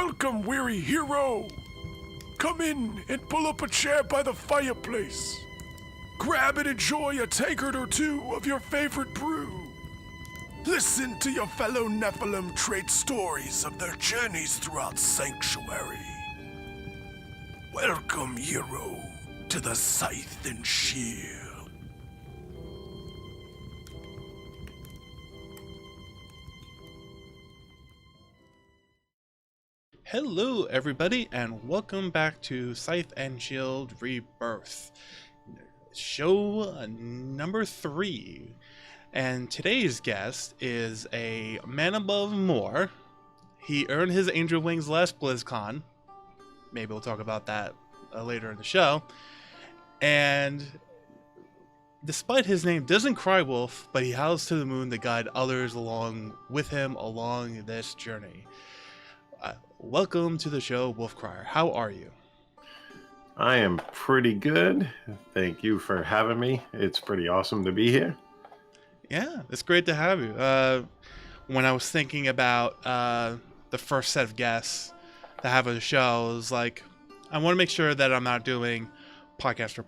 Welcome, weary hero! Come in and pull up a chair by the fireplace. Grab and enjoy a tankard or two of your favorite brew. Listen to your fellow Nephalem trade stories of their journeys throughout Sanctuary. Welcome, hero, to the Scythe and Shield. Hello everybody and welcome back to Scythe and Shield Rebirth, show number 3. And today's guest is a man above more. He earned his angel wings last BlizzCon. Maybe we'll talk about that later in the show. And despite his name doesn't cry wolf, but he howls to the moon to guide others along with him along this journey. Welcome to the show, Wolfcryer. How are you? I am pretty good. Thank you for having me. It's pretty awesome to be here. Yeah, it's great to have you. When I was thinking about the first set of guests to have on the show, I was like, I want to make sure that I'm not doing podcaster,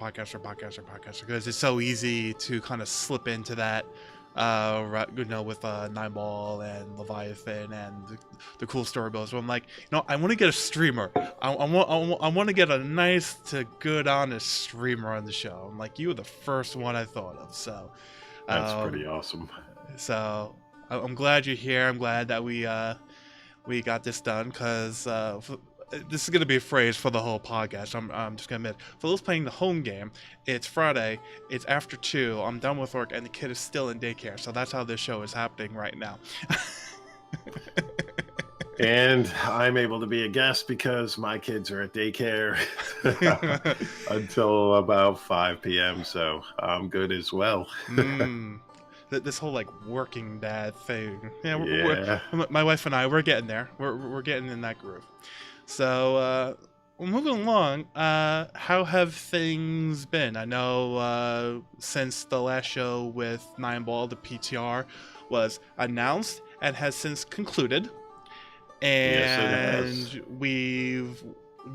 because it's so easy to kind of slip into that. With Nine Ball and Leviathan and the cool story builds. So I'm like, I want to get a streamer. I want to get a nice to good honest streamer on the show. I'm like, you were the first one I thought of. So that's pretty awesome. So I'm glad you're here. I'm glad that we got this done because this is going to be a phrase for the whole podcast. I'm just going to admit, for those playing the home game, it's Friday, it's after 2, I'm done with work, and the kid is still in daycare. So that's how this show is happening right now. And I'm able to be a guest because my kids are at daycare until about 5 p.m. So I'm good as well. This whole working dad thing. Yeah. My wife and I, we're getting there. We're getting in that groove. So, moving along, how have things been? I know since the last show with Nine Ball, the PTR was announced and has since concluded. And yes, we've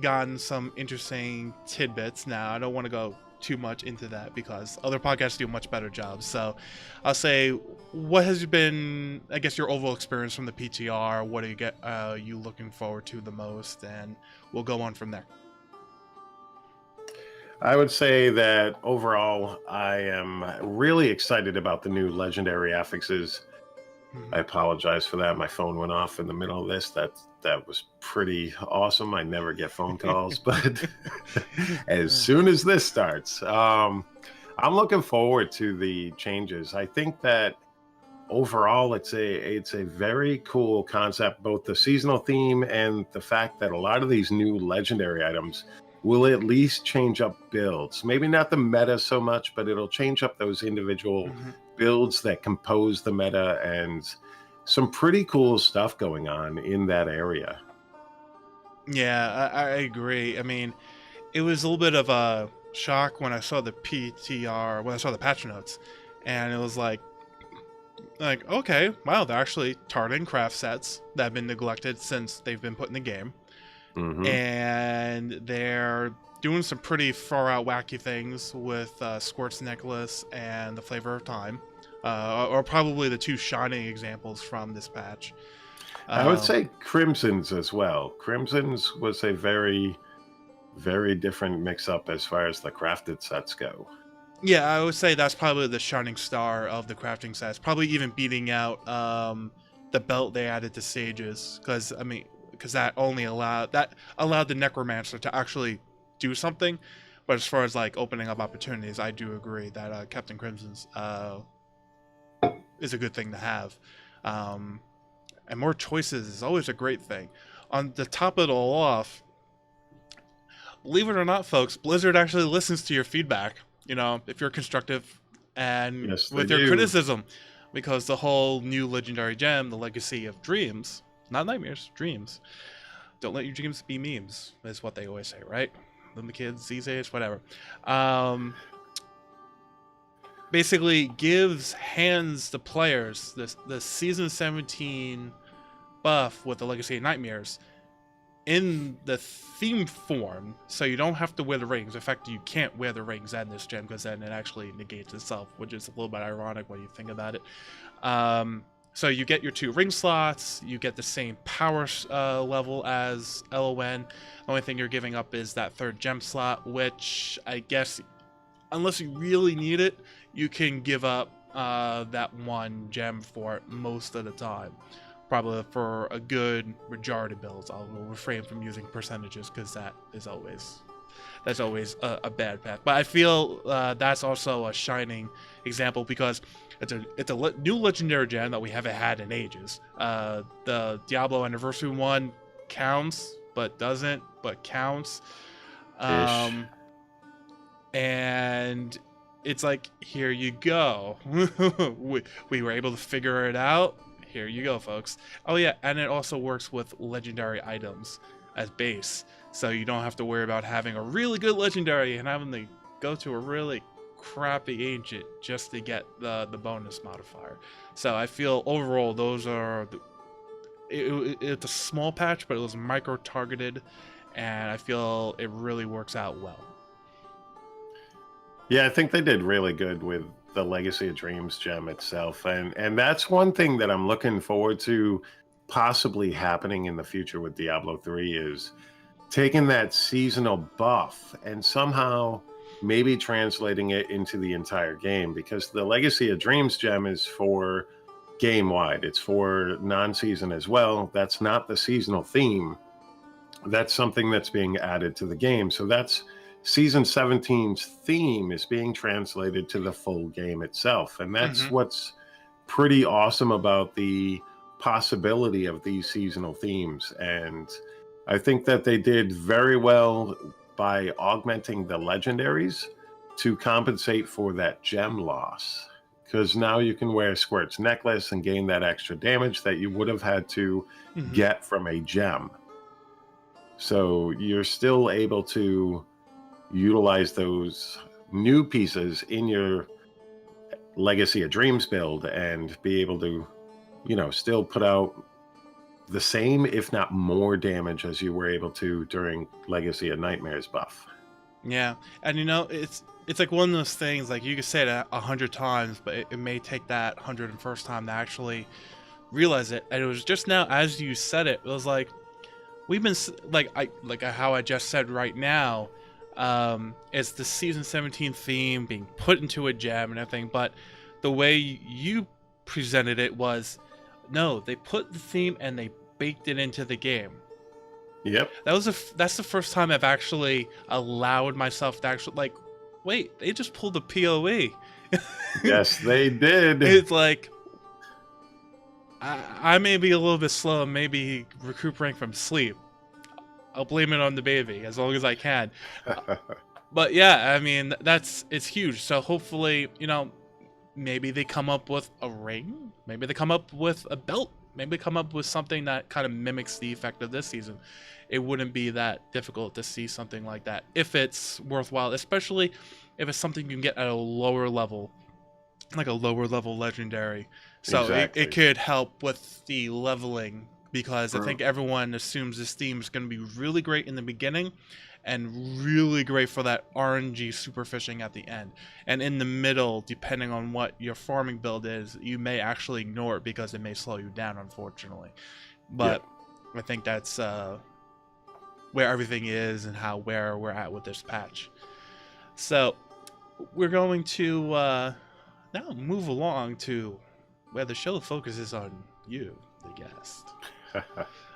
gotten some interesting tidbits now. I don't want to go too much into that because other podcasts do a much better job. So I'll say, what has been, I guess, your overall experience from the PTR? What are you looking forward to the most? And we'll go on from there. I would say that overall, I am really excited about the new legendary affixes. I apologize for that. My phone went off in the middle of this. That was pretty awesome. I never get phone calls, but as soon as this starts, I'm looking forward to the changes. I think that overall, it's a very cool concept, both the seasonal theme and the fact that a lot of these new legendary items will at least change up builds. Maybe not the meta so much, but it'll change up those individual builds that compose the meta, and some pretty cool stuff going on in that area. Yeah, I agree. I mean, it was a little bit of a shock when I saw the PTR, when I saw the patch notes, and it was like, okay, wow, they're actually targeting craft sets that have been neglected since they've been put in the game. And they're doing some pretty far out wacky things with Squirt's Necklace and the Flavor of Time, or probably the two shining examples from this patch. I would say Crimson's as well. Crimson's was a very, very different mix-up as far as the crafted sets go. Yeah, I would say that's probably the shining star of the crafting sets, probably even beating out the belt they added to Sages, because that allowed the Necromancer to actually do something. But as far as opening up opportunities, I do agree that Captain Crimson's is a good thing to have. And more choices is always a great thing. On the top of it all off, believe it or not, folks, Blizzard actually listens to your feedback. If you're constructive and with your criticism, because the whole new legendary gem, the Legacy of Dreams, not nightmares, dreams. Don't let your dreams be memes, is what they always say, right? Them the kids these days, whatever. Basically hands the players the season 17 buff with the Legacy of Nightmares in the theme form, so you don't have to wear the rings. In fact, you can't wear the rings in this gem because then it actually negates itself, which is a little bit ironic when you think about it. So you get your 2 ring slots, you get the same power level as LON. The only thing you're giving up is that 3rd gem slot, which I guess, unless you really need it, you can give up that 1 gem for it most of the time. Probably for a good majority of builds. I'll refrain from using percentages because that's always a bad path. But I feel that's also a shining example because it's a new legendary gem that we haven't had in ages. The Diablo Anniversary one counts, but doesn't, but counts. And it's like, here you go. we were able to figure it out. Here you go, folks. Oh yeah, and it also works with legendary items as base, so you don't have to worry about having a really good legendary and having to go to a really crappy ancient just to get the bonus modifier. So I feel overall those are it's a small patch, but it was micro targeted, and I feel it really works out well. Yeah, I think they did really good with the Legacy of Dreams gem itself, and that's one thing that I'm looking forward to possibly happening in the future with Diablo 3 is taking that seasonal buff and somehow maybe translating it into the entire game, because the Legacy of Dreams gem is for game wide. It's for non-season as well. That's not the seasonal theme. That's something that's being added to the game. So that's Season 17's theme is being translated to the full game itself. And that's what's pretty awesome about the possibility of these seasonal themes. And I think that they did very well by augmenting the legendaries to compensate for that gem loss. Because now you can wear Squirt's necklace and gain that extra damage that you would have had to get from a gem. So you're still able to utilize those new pieces in your Legacy of Dreams build and be able to, still put out the same, if not more damage as you were able to during Legacy of Nightmares buff. Yeah, and it's like one of those things, like you could say it 100 times, but it may take that 101st time to actually realize it. And it was just now, as you said it, it was like, we've been, like how I just said right now, it's the Season 17 theme being put into a gem and everything, but the way you presented it was, no, they put the theme and they baked it into the game. Yep. That's the first time I've actually allowed myself to actually, like, wait, they just pulled the PoE. Yes, they did. It's like, I may be a little bit slow and maybe recuperating from sleep. I'll blame it on the baby as long as I can. But yeah, I mean, it's huge. So hopefully, maybe they come up with a ring. Maybe they come up with a belt. Maybe come up with something that kind of mimics the effect of this season. It wouldn't be that difficult to see something like that if it's worthwhile, especially if it's something you can get at a lower level, like a lower level legendary. So exactly. It could help with the leveling, because I think everyone assumes this theme is going to be really great in the beginning and really great for that RNG super fishing at the end. And in the middle, depending on what your farming build is, you may actually ignore it because it may slow you down, unfortunately. But I think that's where everything is and where we're at with this patch. So we're going to now move along to where the show focuses on you, the guest.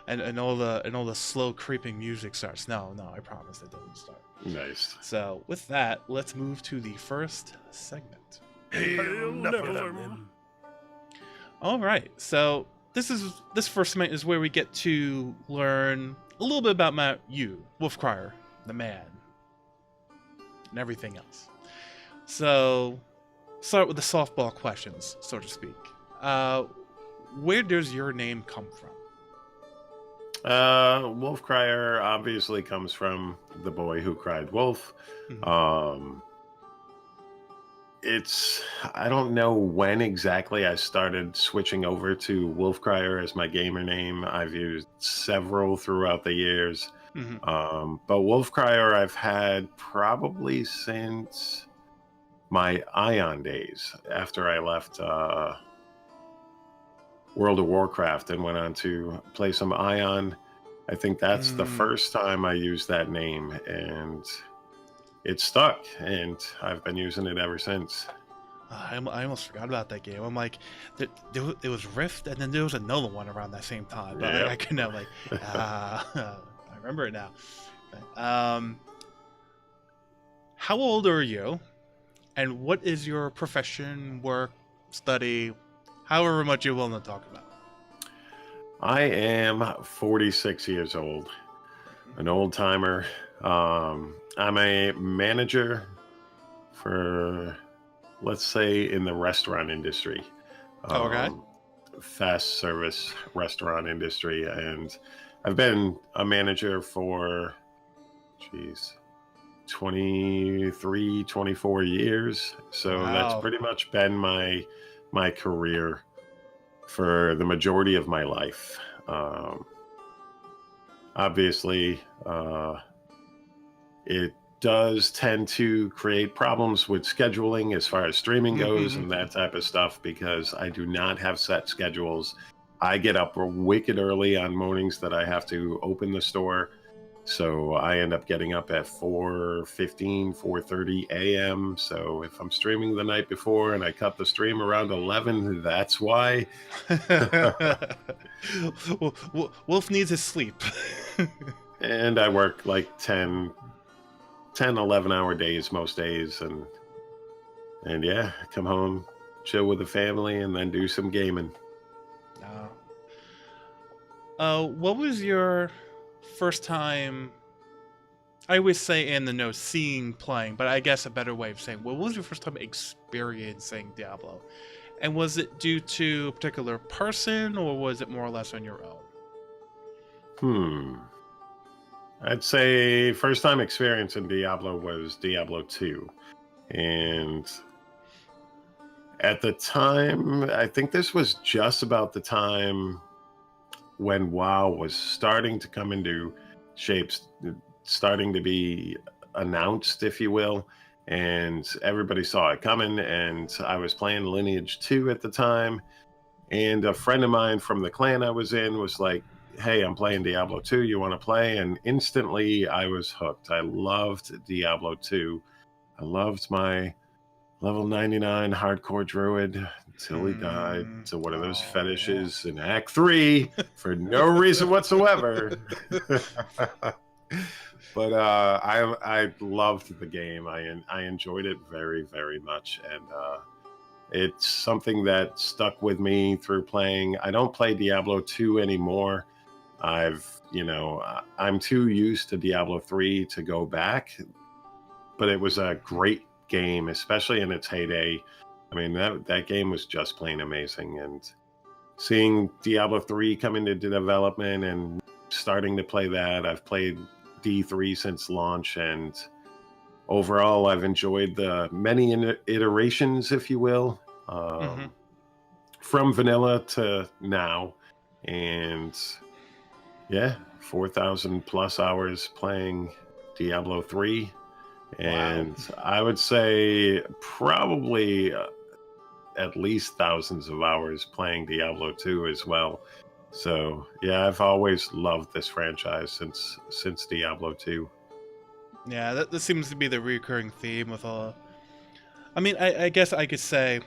and all the slow creeping music starts. No, I promise it doesn't start. Nice. So with that, let's move to the first segment. Hail Nephalem. All right. So this first segment is where we get to learn a little bit about you, Wolfcryer, the man, and everything else. So start with the softball questions, so to speak. Where does your name come from? Wolfcryer obviously comes from the boy who cried wolf. I don't know when exactly I started switching over to Wolfcryer as my gamer name. I've used several throughout the years. Hmm. But Wolfcryer I've had probably since my Ion days, after I left World of Warcraft and went on to play some Ion. I think that's the first time I used that name, and it stuck, and I've been using it ever since. I almost forgot about that game. I'm like, it was Rift, and then there was another one around that same time. But Yep. I couldn't like, I remember it now. How old are you, and what is your profession, work, study, however much you're willing to talk about? I am 46 years old, an old timer. I'm a manager for, let's say, in the restaurant industry. Okay. Fast service restaurant industry. And I've been a manager for, 23, 24 years. So that's Wow. pretty much been my career for the majority of my life. Obviously, it does tend to create problems with scheduling as far as streaming goes and that type of stuff, because I do not have set schedules. I get up wicked early on mornings that I have to open the store. So I end up getting up at 4:15, 4:30 a.m. So if I'm streaming the night before and I cut the stream around 11, that's why. Wolf needs his sleep. And I work like 10, 11-hour days most days. And yeah, come home, chill with the family, and then do some gaming. What was your first time? I always say in the notes, seeing playing, but I guess a better way of saying, what was your first time experiencing Diablo? And was it due to a particular person, or was it more or less on your own? I'd say first time experience in Diablo was Diablo 2. And at the time, I think this was just about the time when WoW was starting to come into shapes, starting to be announced, if you will. And everybody saw it coming. And I was playing Lineage 2 at the time. And a friend of mine from the clan I was in was like, hey, I'm playing Diablo 2. You want to play? And instantly I was hooked. I loved Diablo 2. I loved my level 99 hardcore druid until he died to one of those fetishes in Act 3 for no reason whatsoever. But I loved the game. I enjoyed it very, very much. And it's something that stuck with me through playing. I don't play Diablo 2 anymore. I'm too used to Diablo 3 to go back. But it was a great game, especially in its heyday. I mean, that game was just plain amazing. And seeing Diablo 3 come into development and starting to play that, I've played D3 since launch, and overall I've enjoyed the many iterations, if you will, from vanilla to now. And yeah, 4,000 plus hours playing Diablo 3. And wow. I would say probably at least thousands of hours playing Diablo 2 as well. So yeah, I've always loved this franchise since Diablo 2. Yeah, that seems to be the recurring theme with all. I mean, I guess I could say,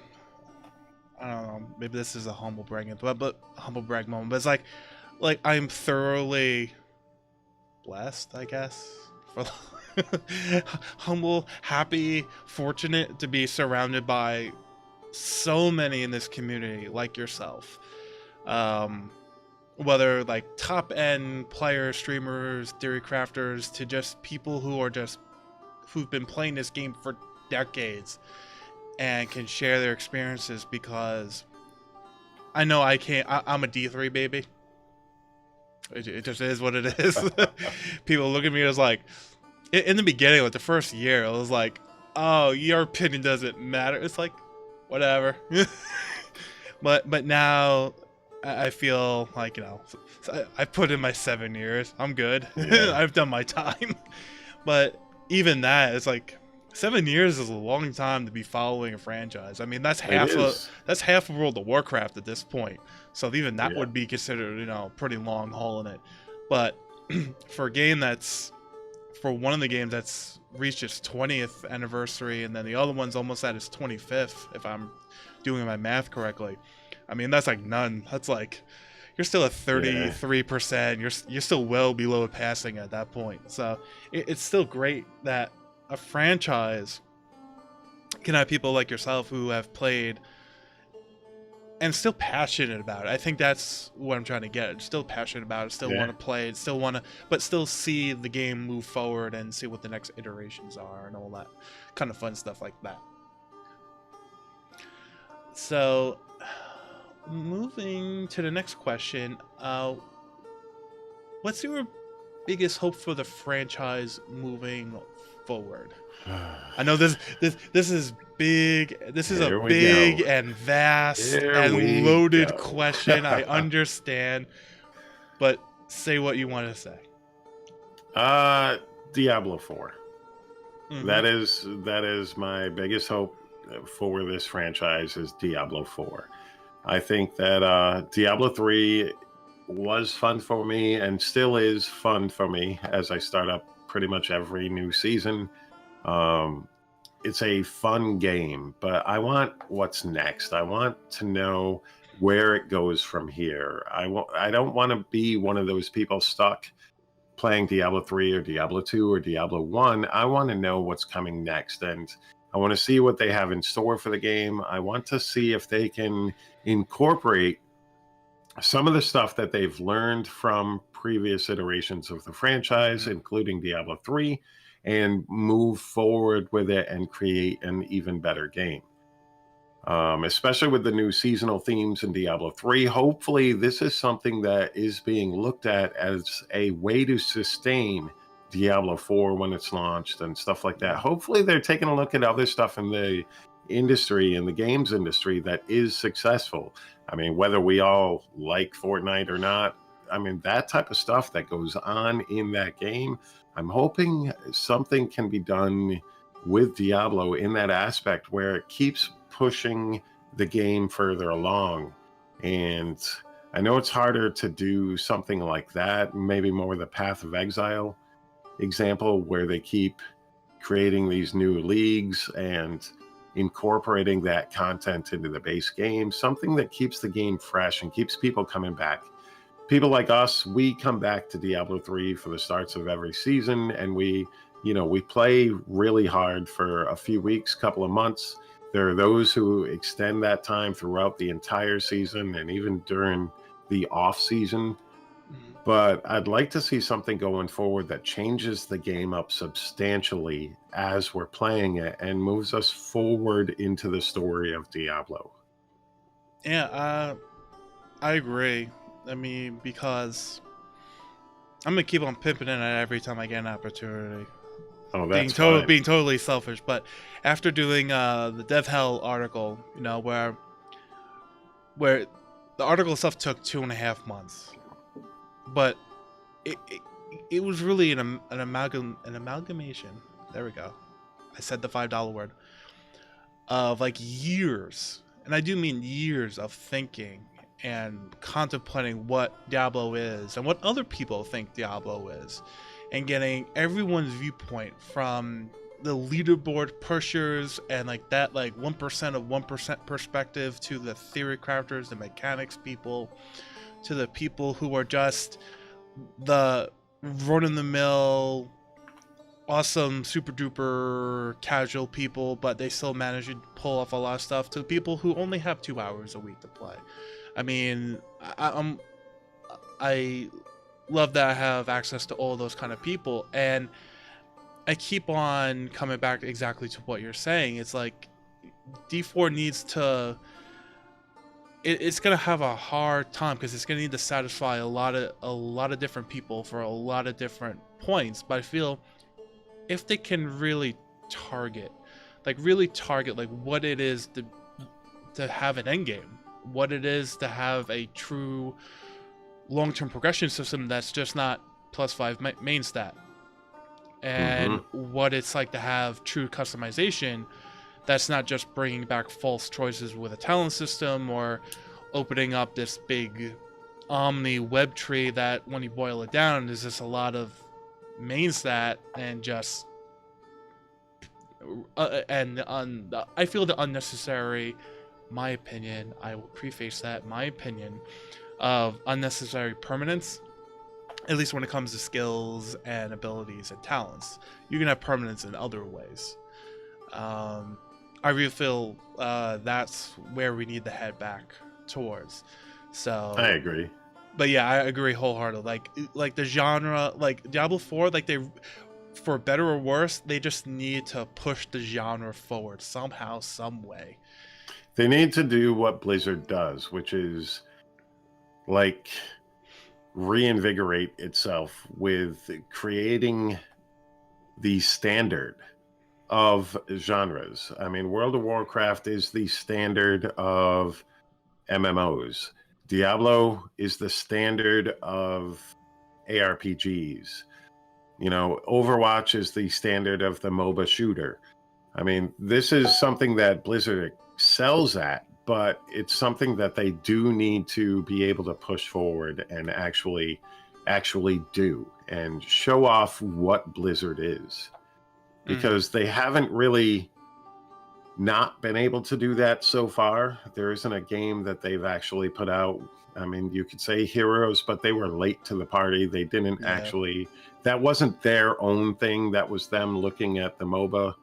I don't know, maybe this is a humble brag moment, but it's like I'm thoroughly blessed, I guess, for humble, happy, fortunate to be surrounded by so many in this community like yourself. Whether like top end players, streamers, theory crafters, to just people who've been playing this game for decades and can share their experiences, because I know I'm a D3 baby. It just is what it is. People look at me as like, in the beginning, like the first year, it was like, oh, your opinion doesn't matter. It's like, whatever. But now I feel like, I put in my 7 years. I'm good. Yeah. I've done my time. But even that, it's like 7 years is a long time to be following a franchise. I mean, that's half of World of Warcraft at this point. So even that would be considered, pretty long hauling it. But for a game for one of the games that's reached its 20th anniversary, and then the other one's almost at its 25th, if I'm doing my math correctly. I mean, that's like none. That's like, you're still at 33%. You're still well below passing at that point. So it's still great that a franchise can have people like yourself who have played and still passionate about it. I think that's what I'm trying to get. Still passionate about it. Still want to play it. But still see the game move forward and see what the next iterations are and all that kind of fun stuff like that. So, moving to the next question, what's your biggest hope for the franchise moving forward? I know this is big. This is a big and vast and loaded question. I understand, but say what you want to say. Diablo 4. Mm-hmm. That is my biggest hope for this franchise is Diablo 4. I think that Diablo 3 was fun for me and still is fun for me as I start up pretty much every new season. It's a fun game, but I want what's next. I want to know where it goes from here. I don't want to be one of those people stuck playing Diablo 3 or Diablo 2 or Diablo 1. I want to know what's coming next, and I want to see what they have in store for the game. I want to see if they can incorporate some of the stuff that they've learned from previous iterations of the franchise, including Diablo 3, and move forward with it and create an even better game. Especially with the new seasonal themes in Diablo 3. Hopefully this is something that is being looked at as a way to sustain Diablo 4 when it's launched and stuff like that. Hopefully they're taking a look at other stuff in the industry, in the games industry, that is successful. I mean, whether we all like Fortnite or not, I mean, that type of stuff that goes on in that game, I'm hoping something can be done with Diablo in that aspect where it keeps pushing the game further along. And I know it's harder to do something like that, maybe more the Path of Exile example, where they keep creating these new leagues and incorporating that content into the base game, something that keeps the game fresh and keeps people coming back. People like us, we come back to Diablo 3 for the starts of every season, and we play really hard for a few weeks, couple of months. There are those who extend that time throughout the entire season and even during the off season. But I'd like to see something going forward that changes the game up substantially as we're playing it and moves us forward into the story of Diablo. Yeah, I agree. I mean, because I'm gonna keep on pimping it every time I get an opportunity. Oh, that's being totally selfish. But after doing the Dev Hell article, where the article itself took 2.5 months, but it was really an amalgamation. There we go. I said the $5 word of like years, and I do mean years of thinking and contemplating what Diablo is and what other people think Diablo is, and getting everyone's viewpoint from the leaderboard pushers and like that 1% of 1% perspective to the theory crafters, the mechanics people, to the people who are just the run-of-the-mill awesome super duper casual people, but they still manage to pull off a lot of stuff, to people who only have 2 hours a week to play. I mean, I love that I have access to all those kind of people, and I keep on coming back exactly to what you're saying. It's like D4 needs to, it's gonna have a hard time because it's gonna need to satisfy a lot of different people for a lot of different points. But I feel if they can really target like really target like what it is to have an end game, what it is to have a true long-term progression system that's just not +5 main stat, and what it's like to have true customization that's not just bringing back false choices with a talent system or opening up this big omni web tree that when you boil it down is just a lot of main stat and just I feel the unnecessary, my opinion, I will preface that, my opinion, of unnecessary permanence, at least when it comes to skills and abilities and talents. You can have permanence in other ways. I really feel that's where we need to head back towards. So I agree. But yeah, I agree wholeheartedly. Like the genre, like Diablo 4, like they, for better or worse, they just need to push the genre forward somehow, some way. They need to do what Blizzard does, which is like reinvigorate itself with creating the standard of genres. I mean, World of Warcraft is the standard of MMOs. Diablo is the standard of ARPGs. You know, Overwatch is the standard of the MOBA shooter. I mean, this is something that Blizzard excels at, but it's something that they do need to be able to push forward and actually do and show off what Blizzard is. Because they haven't really not been able to do that so far. There isn't a game that they've actually put out. I mean, you could say Heroes, but they were late to the party. They didn't actually, that wasn't their own thing. That was them looking at the MOBA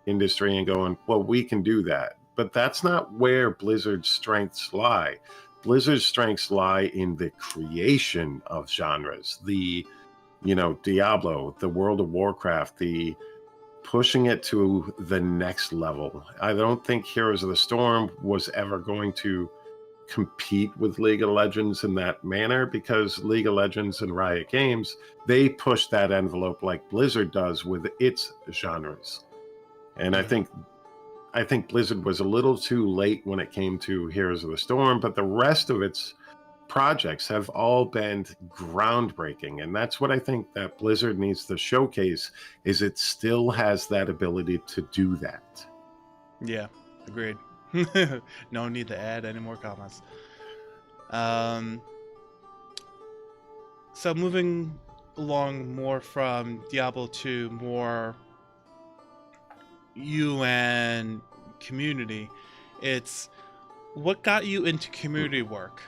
industry and going, well, we can do that. But that's not where Blizzard's strengths lie. Blizzard's strengths lie in the creation of genres, the, you know, Diablo, the World of Warcraft, the pushing it to the next level. I don't think Heroes of the Storm was ever going to compete with League of Legends in that manner, because League of Legends and Riot Games, they push that envelope like Blizzard does with its genres. And I think Blizzard was a little too late when it came to Heroes of the Storm, but the rest of its projects have all been groundbreaking, and that's what I think that Blizzard needs to showcase, is it still has that ability to do that. Yeah, agreed. No need to add any more comments. So moving along more from Diablo 2, more you and community, it's what got you into community work?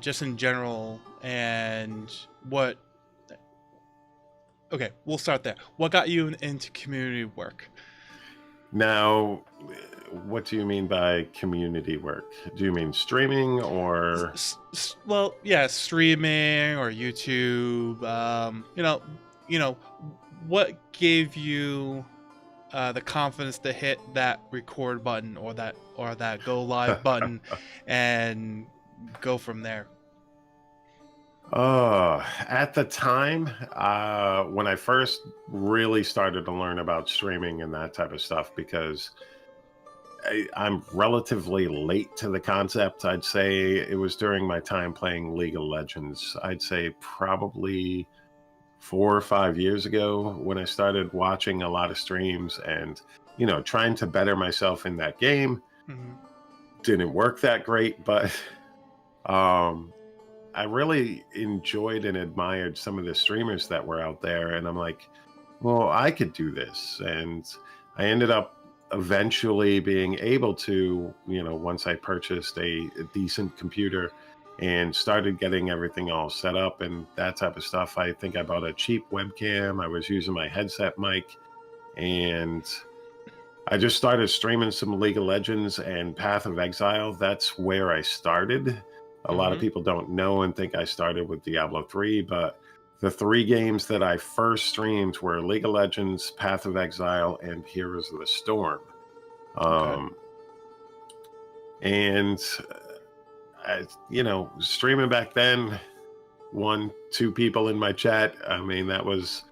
Just in general, and what... Okay, we'll start there. What got you into community work? Now, what do you mean by community work? Do you mean streaming or... Well, yeah, streaming or YouTube. You know, what gave you the confidence to hit that record button or that go live button and go from there? At the time, when I first really started to learn about streaming and that type of stuff, because I'm relatively late to the concept, I'd say it was during my time playing League of Legends. I'd say probably 4 or 5 years ago when I started watching a lot of streams and, you know, trying to better myself in that game. Didn't work that great, but I really enjoyed and admired some of the streamers that were out there, and I'm like, well, I could do this. And I ended up eventually being able to, you know, once I purchased a decent computer and started getting everything all set up and that type of stuff. I think I bought a cheap webcam. I was using my headset mic, and I just started streaming some League of Legends and Path of Exile. That's where I started. A lot of people don't know and think I started with Diablo 3, but the 3 games that I first streamed were League of Legends, Path of Exile, and Heroes of the Storm. And, you know, streaming back then, 1-2 people in my chat. I mean, that was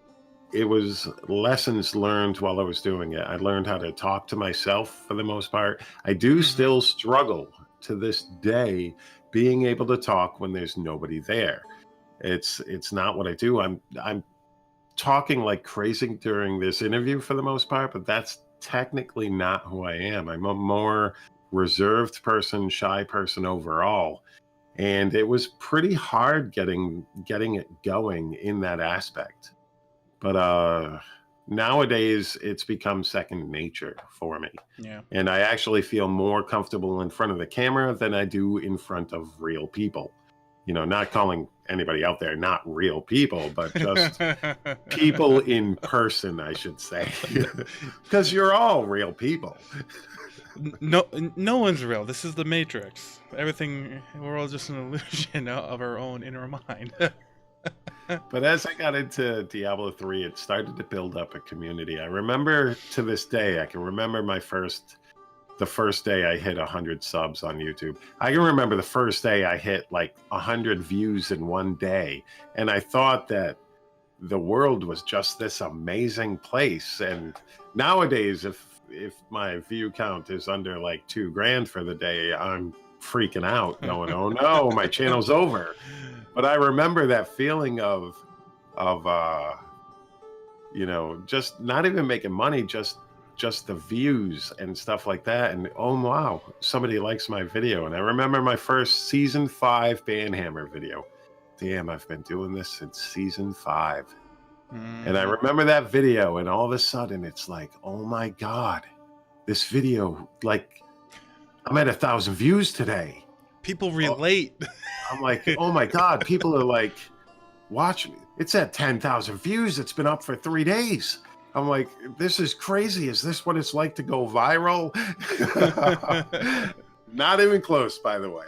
it was lessons learned while I was doing it. I learned how to talk to myself for the most part. I do still struggle to this day being able to talk when there's nobody there. It's not what I do. I'm talking like crazy during this interview for the most part, but that's technically not who I am. I'm a more reserved person, shy person overall. And it was pretty hard getting it going in that aspect. But nowadays it's become second nature for me. Yeah. And I actually feel more comfortable in front of the camera than I do in front of real people. You know, not calling anybody out there not real people, but just people in person, I should say. Because you're all real people. No one's real. This is the Matrix. Everything, we're all just an illusion of our own inner mind. But as I got into Diablo 3, it started to build up a community. I remember to this day, I can remember the first day I hit 100 subs on YouTube. I can remember the first day I hit like 100 views in one day. And I thought that the world was just this amazing place. And nowadays, if my view count is under like 2 grand for the day, I'm freaking out going, oh no, my channel's over. But I remember that feeling of you know, just not even making money, just the views and stuff like that. And oh wow, somebody likes my video. And I remember my first season 5 Banhammer video. Damn, I've been doing this since season 5. And I remember that video, and all of a sudden it's like, oh my God, this video, like, I'm at 1,000 views today. People relate. I'm like, oh my God, people are like, watch me. It's at 10,000 views. It's been up for 3 days. I'm like, this is crazy. Is this what it's like to go viral? Not even close, by the way.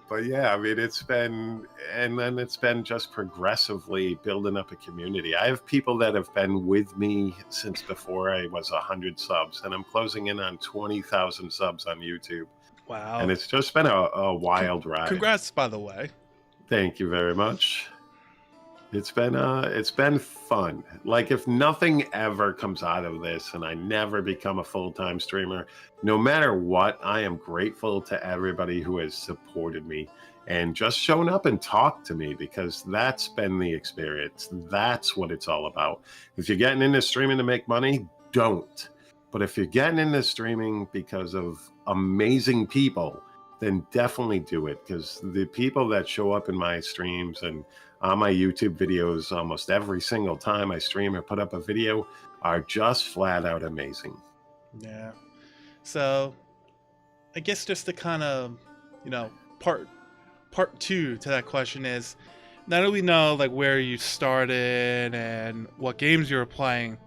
But yeah, I mean, it's been just progressively building up a community. I have people that have been with me since before I was 100 subs, and I'm closing in on 20,000 subs on YouTube. Wow. And it's just been a wild ride. Congrats, by the way. Thank you very much. It's been fun. Like, if nothing ever comes out of this and I never become a full-time streamer, no matter what, I am grateful to everybody who has supported me and just shown up and talked to me, because that's been the experience. That's what it's all about. If you're getting into streaming to make money, don't. But if you're getting into streaming because of amazing people, then definitely do it, because the people that show up in my streams and on my YouTube videos almost every single time I stream or put up a video are just flat out amazing. Yeah. So I guess just to kind of, you know, part 2 to that question is, now that we know like where you started and what games you were playing,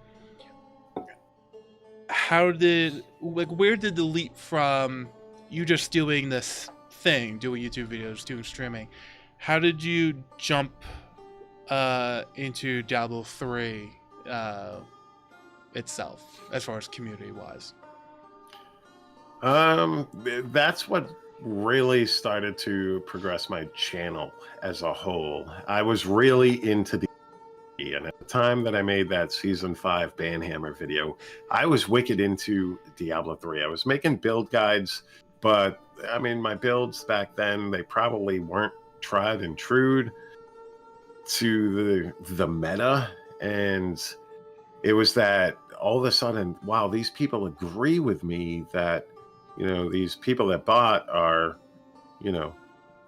where did the leap from you just doing this thing, doing YouTube videos, doing streaming, how did you jump into Diablo 3 itself, as far as community wise? That's what really started to progress my channel as a whole. I was really into D&D, and at the time that I made that season 5 Banhammer video, I was wicked into Diablo 3. I was making build guides, but I mean, my builds back then, they probably weren't tried and true to the meta. And it was that all of a sudden, wow, these people agree with me that, you know, these people that bought are, you know,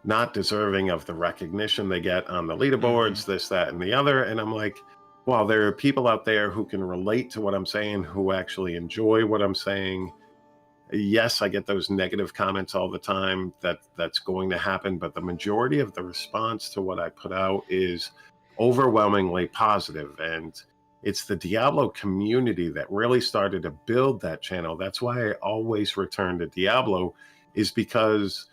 not deserving of the recognition they get on the leaderboards, this, that, and the other. And I'm like, wow, there are people out there who can relate to what I'm saying, who actually enjoy what I'm saying. Yes, I get those negative comments all the time. That's going to happen, but the majority of the response to what I put out is overwhelmingly positive. And it's the Diablo community that really started to build that channel. That's why I always return to Diablo, is because,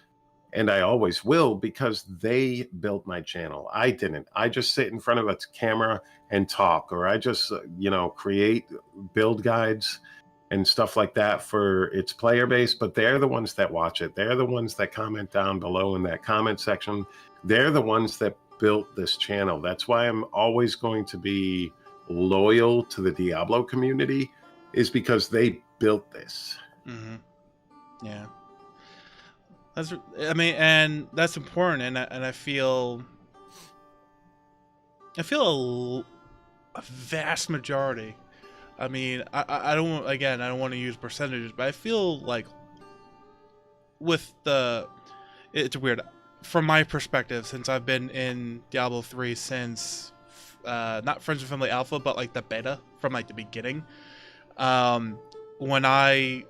and I always will, because they built my channel. I didn't. I just sit in front of a camera and talk, or I just, you know, create build guides and stuff like that for its player base, but they're the ones that watch it. They're the ones that comment down below in that comment section. They're the ones that built this channel. That's why I'm always going to be loyal to the Diablo community is because they built this. Mm-hmm. Yeah. And that's important, and I feel a vast majority. I mean, I don't want to use percentages, but I feel like it's weird from my perspective, since I've been in Diablo 3 since not Friends and Family Alpha, but like the beta from like the beginning. When I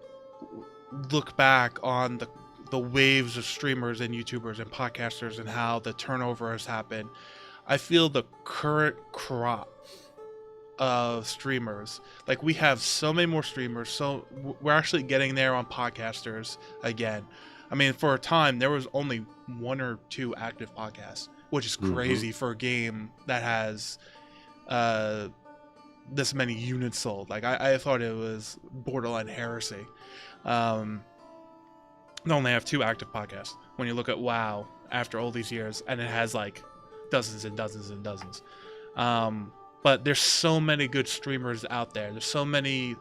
look back on the waves of streamers and YouTubers and podcasters and how the turnover has happened, I feel the current crop of streamers, like we have so many more streamers, so we're actually getting there on podcasters again. I mean, for a time there was only 1 or 2 active podcasts, which is crazy for a game that has this many units sold. Like I thought it was borderline heresy. They only have 2 active podcasts when you look at WoW after all these years, and it has like dozens and dozens and dozens. But there's so many good streamers out there. There's so many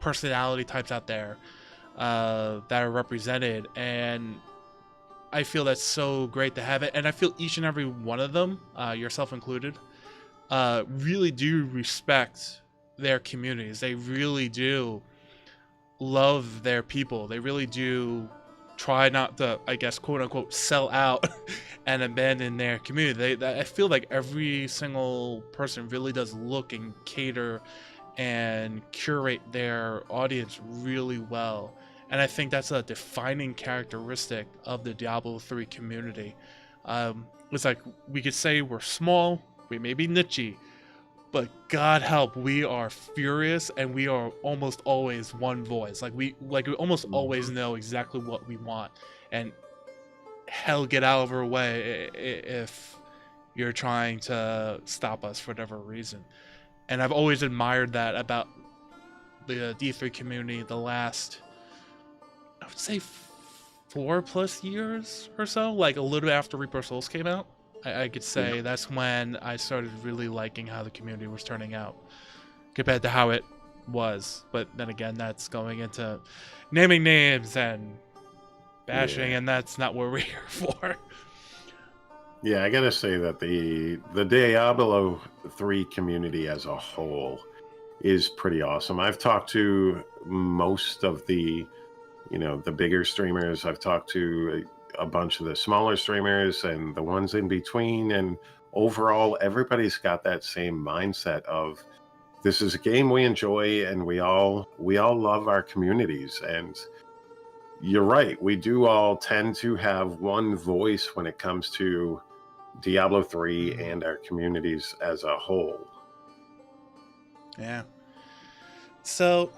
personality types out there that are represented, and I feel that's so great to have it. And I feel each and every one of them, yourself included, really do respect their communities. They really do love their people. They really do try not to, I guess, quote unquote, sell out and abandon their community. I feel like every single person really does look and cater and curate their audience really well. And I think that's a defining characteristic of the Diablo 3 community. It's like, we could say we're small, we may be niche-y, but God help, we are furious, and we are almost always one voice. Like we almost always know exactly what we want, and hell, get out of our way if you're trying to stop us for whatever reason. And I've always admired that about the D3 community the last, I would say, 4+ years or so, like a little after Reaper Souls came out. I could say that's when I started really liking how the community was turning out compared to how it was. But then again, that's going into naming names and bashing, and that's not what we're here for. Yeah, I gotta say that the Diablo 3 community as a whole is pretty awesome. I've talked to most of the bigger streamers. I've talked to a bunch of the smaller streamers and the ones in between, and overall everybody's got that same mindset of, this is a game we enjoy, and we all love our communities. And you're right, we do all tend to have one voice when it comes to Diablo 3 and our communities as a whole. Yeah. So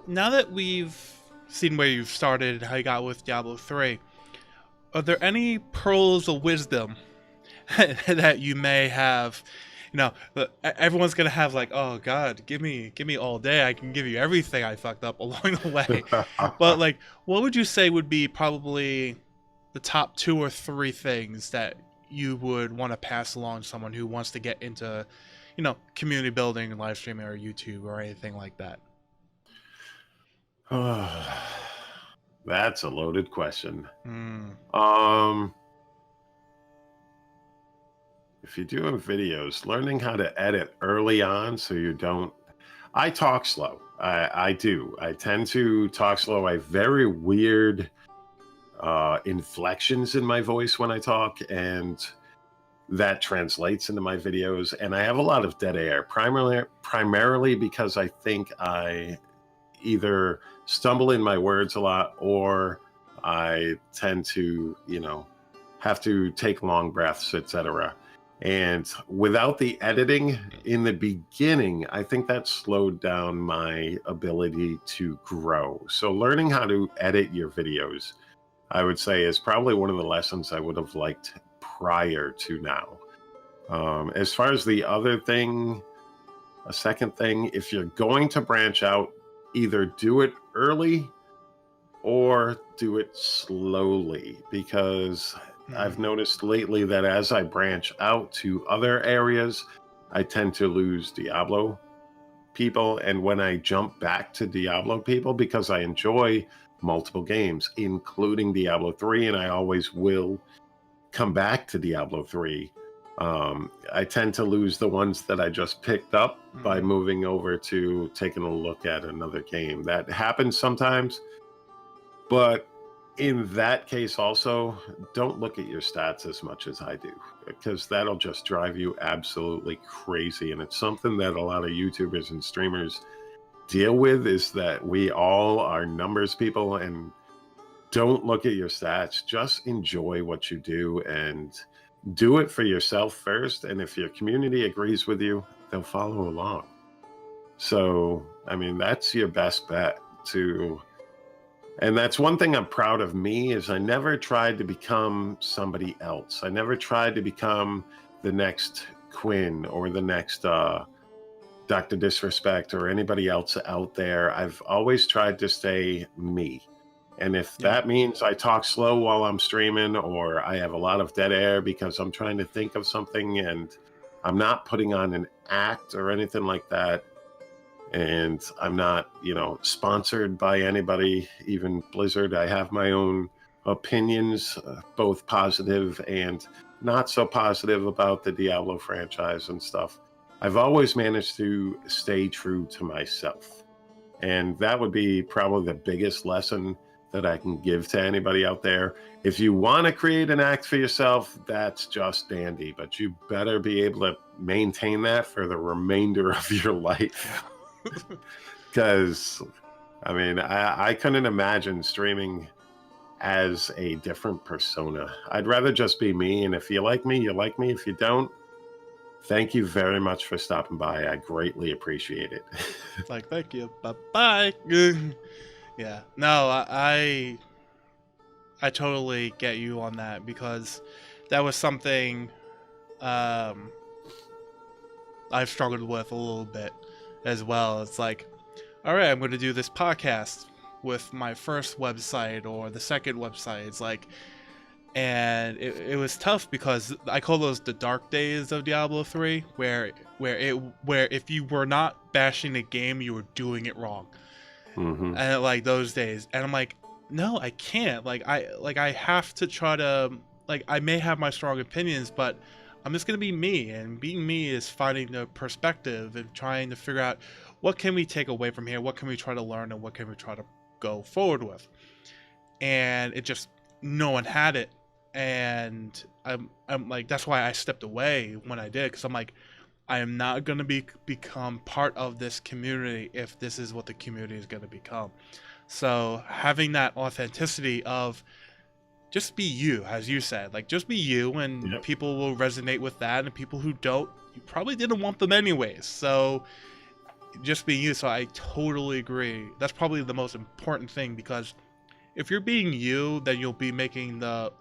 now that we've seen where you've started, how you got with Diablo 3, are there any pearls of wisdom that you may have? Everyone's gonna have like, oh God, give me all day. I can give you everything I fucked up along the way. But like, what would you say would be probably the top 2 or 3 things that you would want to pass along to someone who wants to get into, community building, live streaming, or YouTube, or anything like that? That's a loaded question. If you're doing videos, learning how to edit early on so you don't... I talk slow. I do. I tend to talk slow. I have very weird inflections in my voice when I talk, and that translates into my videos. And I have a lot of dead air, primarily because I think I either stumble in my words a lot, or I tend to, have to take long breaths, etc. And without the editing in the beginning, I think that slowed down my ability to grow. So learning how to edit your videos, I would say, is probably one of the lessons I would have liked prior to now. As far as the other thing, a second thing, if you're going to branch out, either do it early or do it slowly, because I've noticed lately that as I branch out to other areas, I tend to lose Diablo people. And when I jump back to Diablo people, because I enjoy multiple games, including Diablo 3, and I always will come back to Diablo 3, I tend to lose the ones that I just picked up by moving over to taking a look at another game. That happens sometimes, but in that case also, don't look at your stats as much as I do, because that'll just drive you absolutely crazy. And it's something that a lot of YouTubers and streamers deal with, is that we all are numbers people, and don't look at your stats. Just enjoy what you do and do it for yourself first. And if your community agrees with you, they'll follow along. So, I mean, that's your best bet to... And that's one thing I'm proud of me, is I never tried to become somebody else. I never tried to become the next Quinn or the next Dr. Disrespect or anybody else out there. I've always tried to stay me. And if that means I talk slow while I'm streaming, or I have a lot of dead air because I'm trying to think of something and I'm not putting on an act or anything like that, and I'm not, sponsored by anybody, even Blizzard. I have my own opinions, both positive and not so positive about the Diablo franchise and stuff. I've always managed to stay true to myself. And that would be probably the biggest lesson that I can give to anybody out there. If you want to create an act for yourself, that's just dandy, but you better be able to maintain that for the remainder of your life. Because, I mean, I couldn't imagine streaming as a different persona. I'd rather just be me, and if you like me, you like me. If you don't, thank you very much for stopping by. I greatly appreciate it. Like, thank you. Bye-bye. Yeah. No, I totally get you on that, because that was something I've struggled with a little bit as well. It's like, all right, I'm going to do this podcast with my first website or the second website. It's like, and it was tough, because I call those the dark days of Diablo 3, where if you were not bashing the game, you were doing it wrong. And like those days, and I'm like, no, I can't. I have to try to, I may have my strong opinions, but I'm just gonna be me, and being me is finding the perspective and trying to figure out what can we take away from here, what can we try to learn, and what can we try to go forward with. And it just, no one had it, and I'm like, that's why I stepped away when I did, because I'm like, I am not going to become part of this community if this is what the community is going to become. So having that authenticity of just be you, as you said, just be you, and people will resonate with that, and people who don't, you probably didn't want them anyways. So just be you. So I totally agree. That's probably the most important thing, because if you're being you, then you'll be making the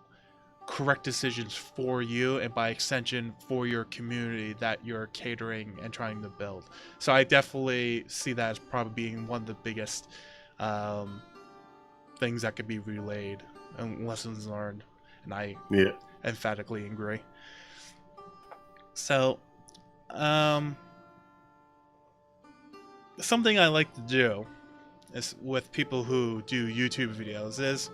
correct decisions for you, and by extension for your community that you're catering and trying to build. So I definitely see that as probably being one of the biggest things that could be relayed and lessons learned, and I emphatically agree. So something I like to do is, with people who do YouTube videos, is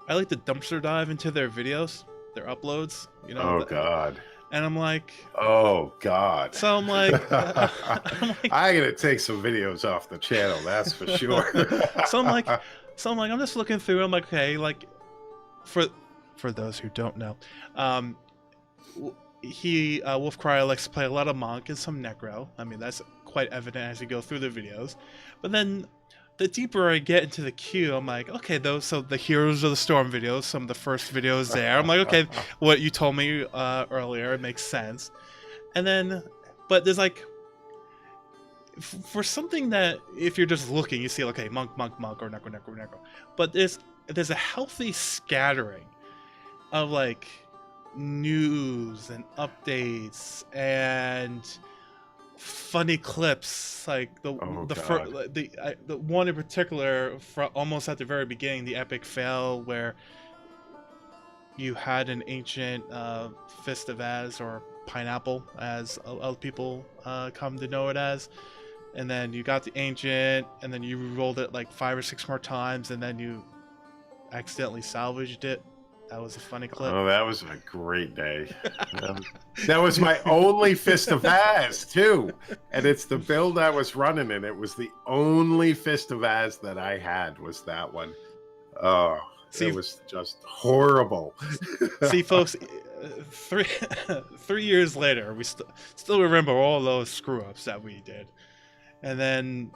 I like to dumpster dive into their videos, their uploads, Oh, God. And I'm like, oh, God. So I'm like, I gotta take some videos off the channel, that's for sure. so I'm like, I'm just looking through. I'm like, okay, for those who don't know, Wolfcryer likes to play a lot of Monk and some Necro. I mean, that's quite evident as you go through the videos. But then the deeper I get into the queue, I'm like, okay, so the Heroes of the Storm videos, some of the first videos there, I'm like, okay, what you told me earlier, it makes sense. And then, but there's for something that, if you're just looking, you see, okay, Monk, or Necro. But there's a healthy scattering of news and updates and funny clips, the one in particular, almost at the very beginning, the epic fail where you had an ancient Fist of Az, or pineapple, as other people come to know it as. And then you got the ancient, and then you rolled it like 5 or 6 more times, and then you accidentally salvaged it. That was a funny clip. Oh, that was a great day. That was my only Fist of Az, too. And it's the build I was running, and it was the only Fist of Az that I had was that one. Oh, it was just horrible. See, folks, 3 years later, we still remember all those screw-ups that we did. And then,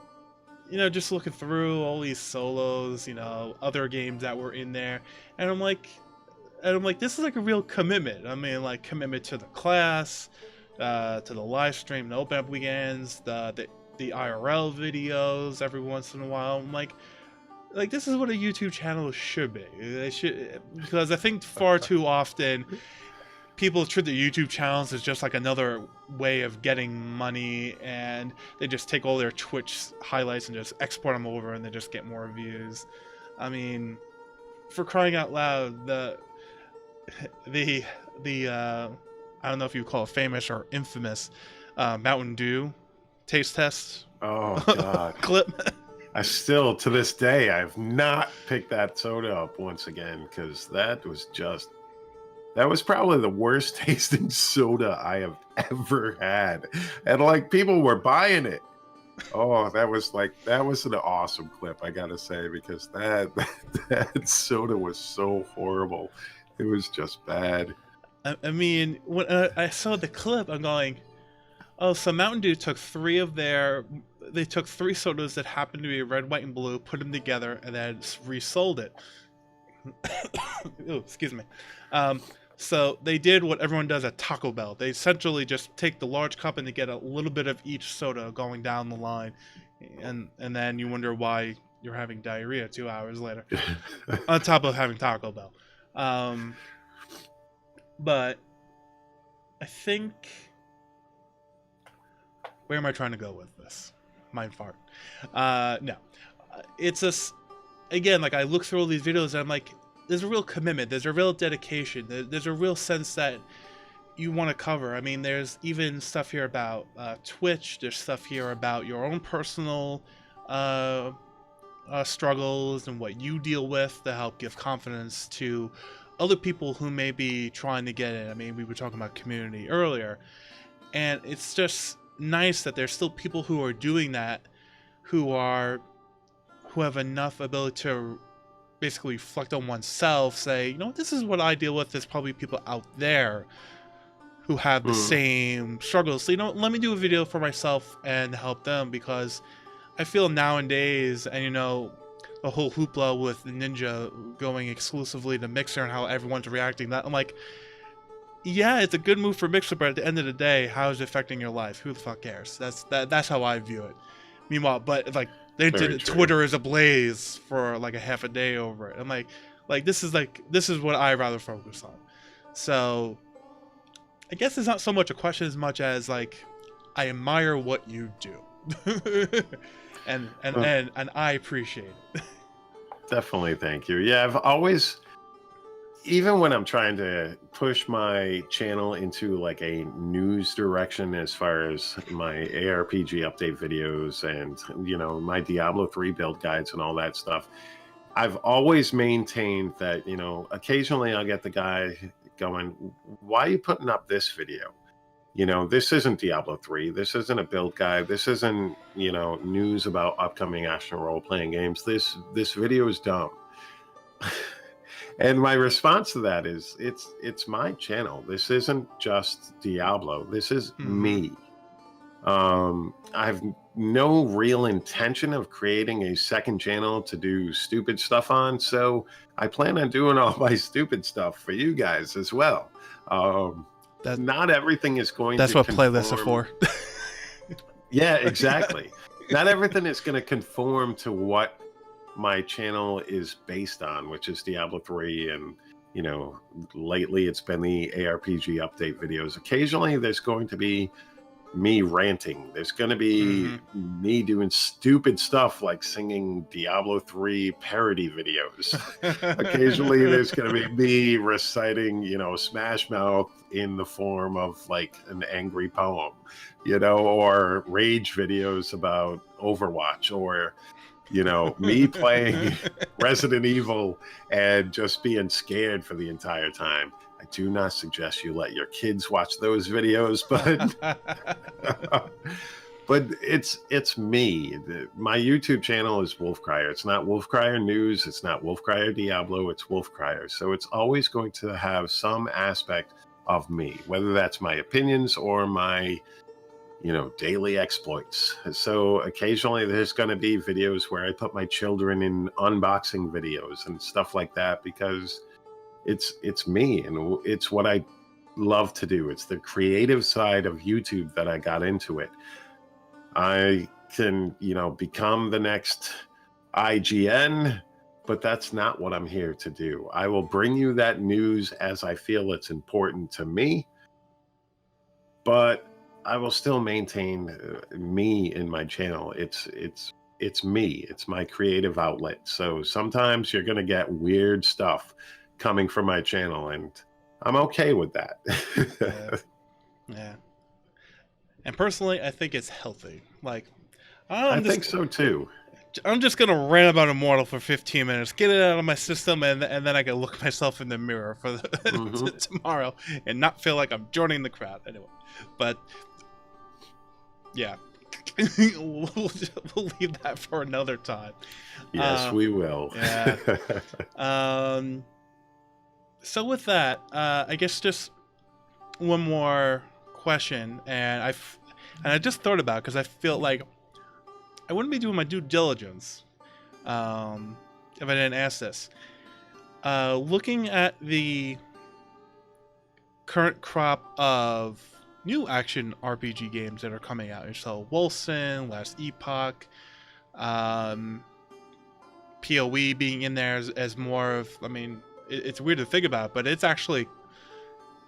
just looking through all these solos, other games that were in there, and I'm like, this is like a real commitment. I mean, like, commitment to the class, to the live stream, the open up weekends, the IRL videos every once in a while. I'm like this is what a YouTube channel should be. It should, because I think far too often people treat the YouTube channels as just like another way of getting money, and they just take all their Twitch highlights and just export them over, and they just get more views. I mean, for crying out loud, the I don't know if you call it famous or infamous Mountain Dew taste test clip. I still, to this day, I've not picked that soda up once again, because that was probably the worst tasting soda I have ever had. And like, people were buying it. Oh, that was an awesome clip, I gotta say, because that soda was so horrible. It was just bad. I mean, when I saw the clip, I'm going, oh, so Mountain Dew took 3 sodas that happened to be red, white, and blue, put them together, and then resold it. Ooh, excuse me. So they did what everyone does at Taco Bell. They essentially just take the large cup and they get a little bit of each soda going down the line, and then you wonder why you're having diarrhea 2 hours later, on top of having Taco Bell. But I think, where am I trying to go with this? Mind fart. No, it's again, like, I look through all these videos and I'm like, there's a real commitment, there's a real dedication, there's a real sense that you want to cover. I mean, there's even stuff here about Twitch, there's stuff here about your own personal struggles and what you deal with to help give confidence to other people who may be trying to get in. I mean, we were talking about community earlier, and it's just nice that there's still people who are doing that, who have enough ability to basically reflect on oneself, say, this is what I deal with. There's probably people out there who have the same struggles. So, let me do a video for myself and help them, because I feel nowadays, and the whole hoopla with Ninja going exclusively to Mixer and how everyone's reacting, that I'm like, yeah, it's a good move for Mixer, but at the end of the day, how is it affecting your life? Who the fuck cares? That's how I view it. Meanwhile, but like, Twitter is ablaze for like a half a day over it. I'm like this is what I rather focus on. So I guess it's not so much a question as much as like, I admire what you do. and I appreciate it. Definitely, thank you. Yeah, I've always, even when I'm trying to push my channel into like a news direction as far as my ARPG update videos and my Diablo 3 build guides and all that stuff, I've always maintained that occasionally I'll get the guy going, why are you putting up this video? This isn't Diablo 3. This isn't a build guide. This isn't, news about upcoming action role-playing games. This video is dumb. And my response to that is, it's my channel. This isn't just Diablo. This is me. I've no real intention of creating a second channel to do stupid stuff on, so I plan on doing all my stupid stuff for you guys as well. Not everything is going That's to what playlists are for. Yeah, exactly. Not everything is going to conform to what my channel is based on, which is Diablo 3, and lately it's been the ARPG update videos. Occasionally there's going to be me ranting. There's going to be me doing stupid stuff like singing Diablo 3 parody videos. Occasionally there's going to be me reciting, Smash Mouth in the form of like an angry poem, or rage videos about Overwatch, or me playing Resident Evil and just being scared for the entire time. I do not suggest you let your kids watch those videos, but it's me. My YouTube channel is Wolfcryer. It's not Wolfcryer News. It's not Wolfcryer Diablo. It's Wolfcryer. So it's always going to have some aspect of me, whether that's my opinions or my daily exploits. So occasionally there's going to be videos where I put my children in unboxing videos and stuff like that, because it's me and it's what I love to do. It's the creative side of YouTube that I got into it. I can, become the next IGN, but that's not what I'm here to do. I will bring you that news as I feel it's important to me, but I will still maintain me in my channel. It's me. It's my creative outlet. So sometimes you're going to get weird stuff coming from my channel, and I'm okay with that. Yeah. And personally, I think it's healthy. Like, I think so too. I'm just gonna rant about Immortal for 15 minutes, get it out of my system, and then I can look myself in the mirror for tomorrow and not feel like I'm joining the crowd anyway. But yeah, we'll leave that for another time. Yes, we will. Yeah. So with that, I guess just one more question, and I just thought about it because I feel like I wouldn't be doing my due diligence if I didn't ask this. Looking at the current crop of new action RPG games that are coming out, so Wolfson, Last Epoch, PoE being in there as more of, it's weird to think about, but it's actually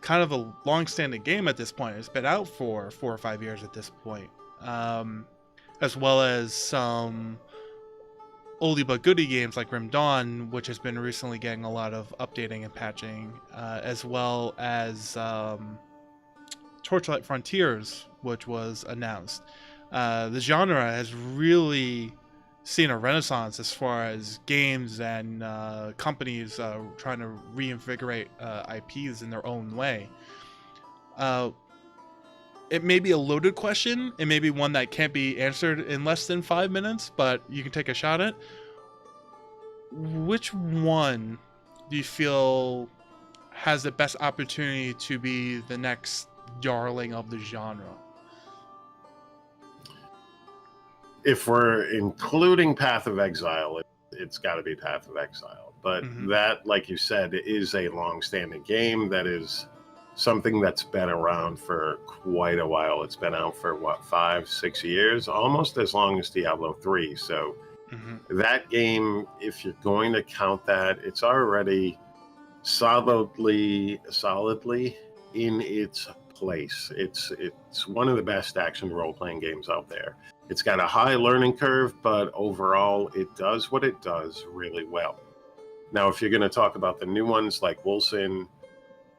kind of a long-standing game at this point. It's been out for 4 or 5 years at this point. As well as some oldie but goodie games like Grim Dawn, which has been recently getting a lot of updating and patching, as well as Torchlight Frontiers, which was announced. The genre has really seen a renaissance as far as games and companies trying to reinvigorate IPs in their own way. It may be a loaded question. It may be one that can't be answered in less than 5 minutes, but you can take a shot at it. Which one do you feel has the best opportunity to be the next darling of the genre? If we're including Path of Exile, it's got to be Path of Exile. But that, like you said, is a long-standing game that is something that's been around for quite a while. It's been out for, 5-6 years? Almost as long as Diablo 3. So that game, if you're going to count that, it's already solidly in its place. It's one of the best action role-playing games out there. It's got a high learning curve, but overall, it does what it does really well. Now, if you're going to talk about the new ones like Wolfson,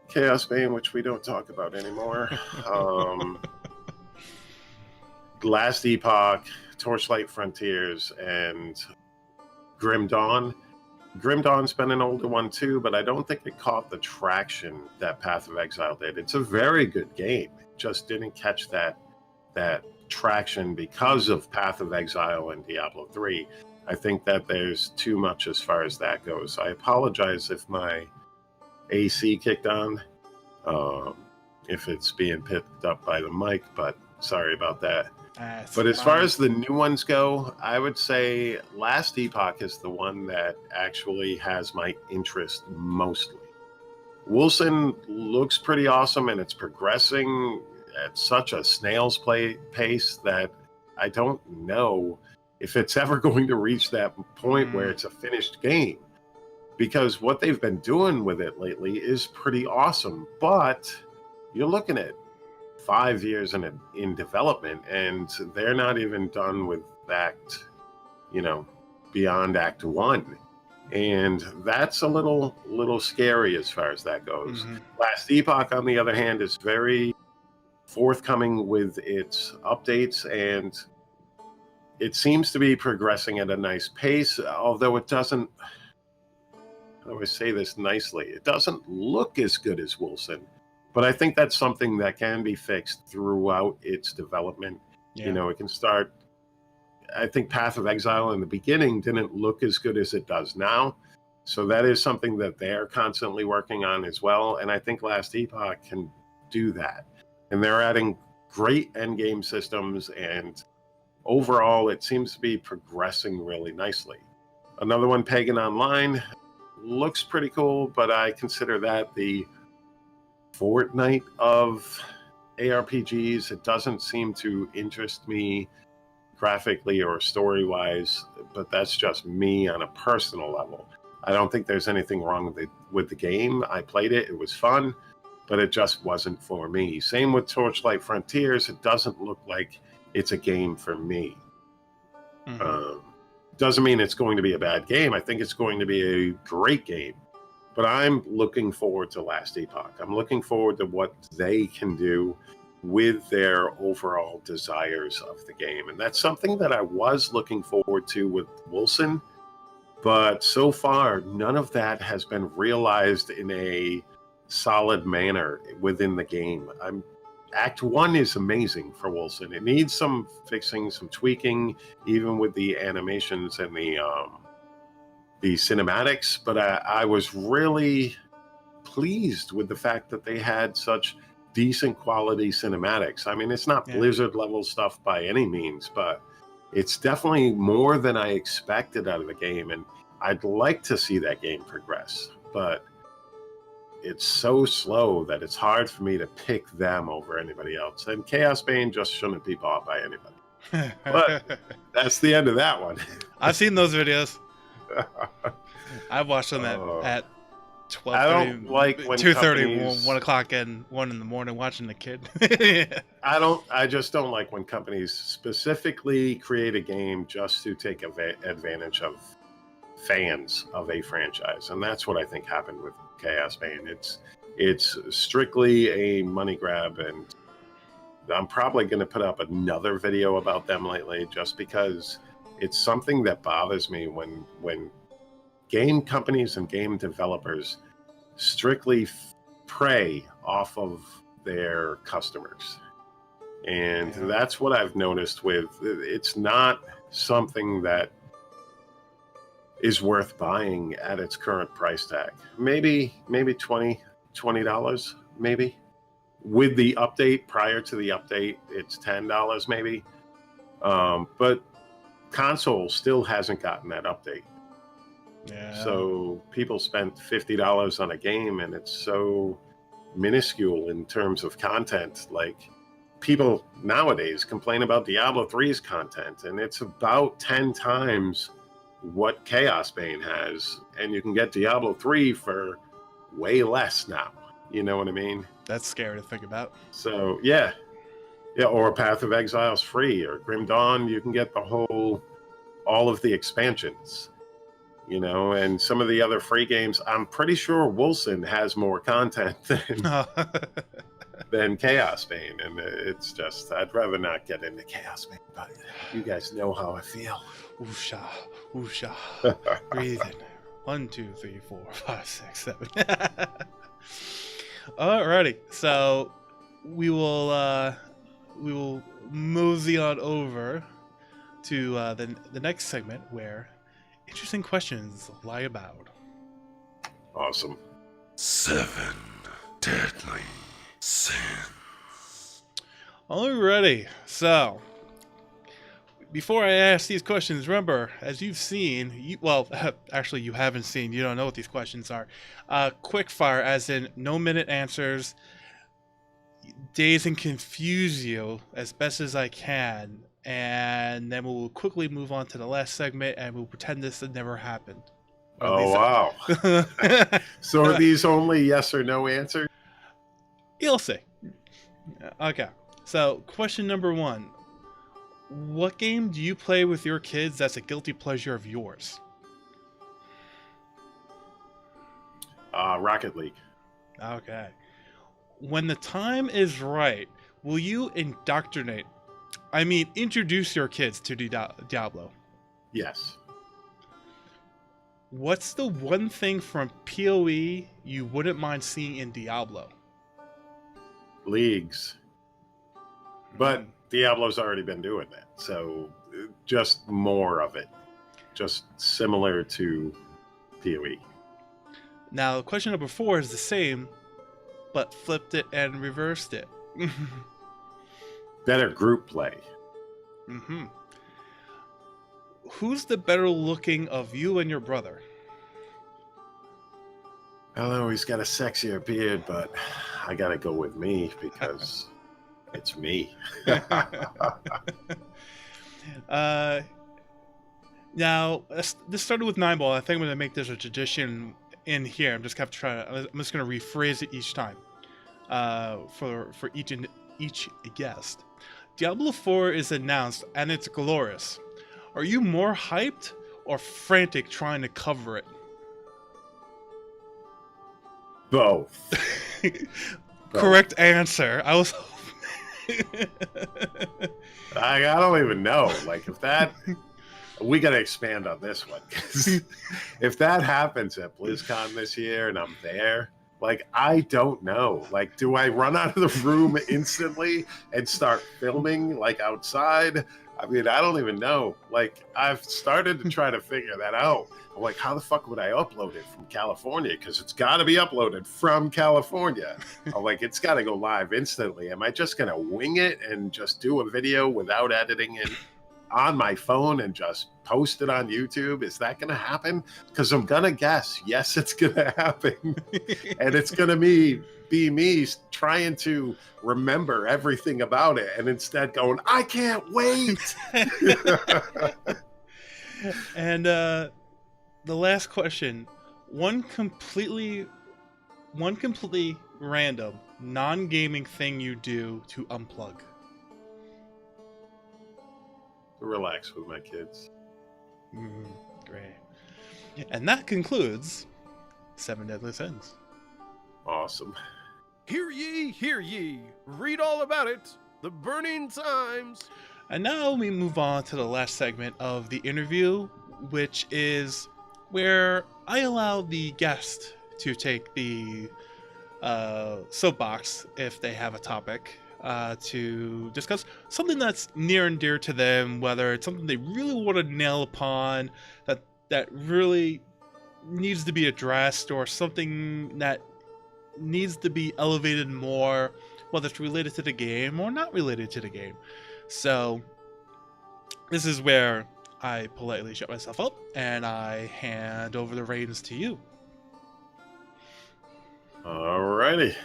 Chaos Bane, which we don't talk about anymore, Last Epoch, Torchlight Frontiers, and Grim Dawn. Grim Dawn's been an older one too, but I don't think it caught the traction that Path of Exile did. It's a very good game. It just didn't catch that traction because of Path of Exile and Diablo 3. I think that there's too much as far as that goes. I apologize if my AC kicked on, if it's being picked up by the mic, but sorry about that. But as far as the new ones go, I would say Last Epoch is the one that actually has my interest mostly. Wolfson looks pretty awesome, and it's progressing at such a snail's pace that I don't know if it's ever going to reach that point where it's a finished game. Because what they've been doing with it lately is pretty awesome. But you're looking at 5 years in development, and they're not even done with beyond Act 1. And that's a little scary as far as that goes. Last Epoch, on the other hand, is very forthcoming with its updates, and it seems to be progressing at a nice pace, although it doesn't, how do I say this nicely? It doesn't look as good as Wolfson, but I think that's something that can be fixed throughout its development. Yeah. It can start, I think Path of Exile in the beginning didn't look as good as it does now. So that is something that they're constantly working on as well. And I think Last Epoch can do that. And they're adding great endgame systems, and overall it seems to be progressing really nicely. Another one, Pagan Online, looks pretty cool, but I consider that the Fortnite of ARPGs. It doesn't seem to interest me graphically or story-wise, but that's just me on a personal level. I don't think there's anything wrong with the game. I played it, it was fun, but it just wasn't for me. Same with Torchlight Frontiers. It doesn't look like it's a game for me. Doesn't mean it's going to be a bad game. I think it's going to be a great game, but I'm looking forward to Last Epoch. I'm looking forward to what they can do with their overall desires of the game. And that's something that I was looking forward to with Wilson, but so far, none of that has been realized in a solid manner within the game. Act 1 is amazing for Wilson. It needs some fixing, some tweaking, even with the animations and the cinematics, but I was really pleased with the fact that they had such decent quality cinematics. I mean, it's not Blizzard level stuff by any means, but it's definitely more than I expected out of the game, and I'd like to see that game progress, but it's so slow that it's hard for me to pick them over anybody else. And Chaos Bane just shouldn't be bought by anybody. But that's the end of that one. I've seen those videos. I've watched them at 12:30, I don't like when 2:30, 1 o'clock, and 1 in the morning watching the kid. I just don't like when companies specifically create a game just to take advantage of fans of a franchise, and that's what I think happened with Chaos Bane. It's strictly a money grab, and I'm probably going to put up another video about them lately, just because it's something that bothers me when game companies and game developers strictly prey off of their customers. And that's what I've noticed with it's not something that is worth buying at its current price tag. Maybe $20, maybe. With the update, prior to the update, it's $10 maybe. But console still hasn't gotten that update. Yeah. So people spent $50 on a game, and it's so minuscule in terms of content. Like, people nowadays complain about Diablo 3's content, and it's about 10 times what Chaos Bane has, and you can get Diablo 3 for way less now. You know what I mean? That's scary to think about. So yeah, or Path of Exile's free, or Grim Dawn, you can get all of the expansions, and some of the other free games. I'm pretty sure Wilson has more content than Chaos Bane, and it's just, I'd rather not get into Chaos Bane, but you guys know how I feel. Woosha, woosha. Breathe in. 1, 2, 3, 4, 5, 6, 7. Alrighty, so we will mosey on over to the next segment where interesting questions lie about. Awesome. 7 deadly sins. Alrighty, so before I ask these questions, remember, as you've seen, actually you haven't seen, you don't know what these questions are. Quick fire, as in no minute answers, daze and confuse you as best as I can, and then we'll quickly move on to the last segment, and we'll pretend this had never happened. Oh, wow. So are these only yes or no answers? You'll see. Okay. So, question number 1. What game do you play with your kids that's a guilty pleasure of yours? Rocket League. Okay. When the time is right, will you introduce your kids to Diablo? Yes. What's the one thing from PoE you wouldn't mind seeing in Diablo? Leagues. But Diablo's already been doing that, so just more of it. Just similar to PoE. Now, question number 4 is the same, but flipped it and reversed it. Better group play. Mm-hmm. Who's the better looking of you and your brother? I don't know, he's got a sexier beard, but I gotta go with me because it's me. Now, this started with 9-ball. I think I'm going to make this a tradition in here. I'm just going to rephrase it each time for each guest. Diablo 4 is announced, and it's glorious. Are you more hyped or frantic trying to cover it? Both. Correct answer. I was... I don't even know. Like, if that... We got to expand on this one. 'Cause if that happens at BlizzCon this year and I'm there, like, I don't know. Like, do I run out of the room instantly and start filming, like, outside? I mean, I don't even know. Like, I've started to try to figure that out. I'm like, how the fuck would I upload it from California? Because it's got to be uploaded from California. I'm like, it's got to go live instantly. Am I just going to wing it and just do a video without editing it on my phone and just post it on YouTube? Is that going to happen? Because I'm going to guess, yes, it's going to happen. And it's going to be me trying to remember everything about it and instead going, I can't wait. And the last question, one completely random non-gaming thing you do to unplug. Relax with my kids. Great. And that concludes 7 Deadly Sins. Awesome. Hear ye, read all about it. The Burning Times. And now we move on to the last segment of the interview, which is where I allow the guest to take the soapbox if they have a topic to discuss something that's near and dear to them, whether it's something they really want to nail upon, that really needs to be addressed, or something that needs to be elevated more, whether it's related to the game or not related to the game. So this is where I politely shut myself up and I hand over the reins to you. Alrighty.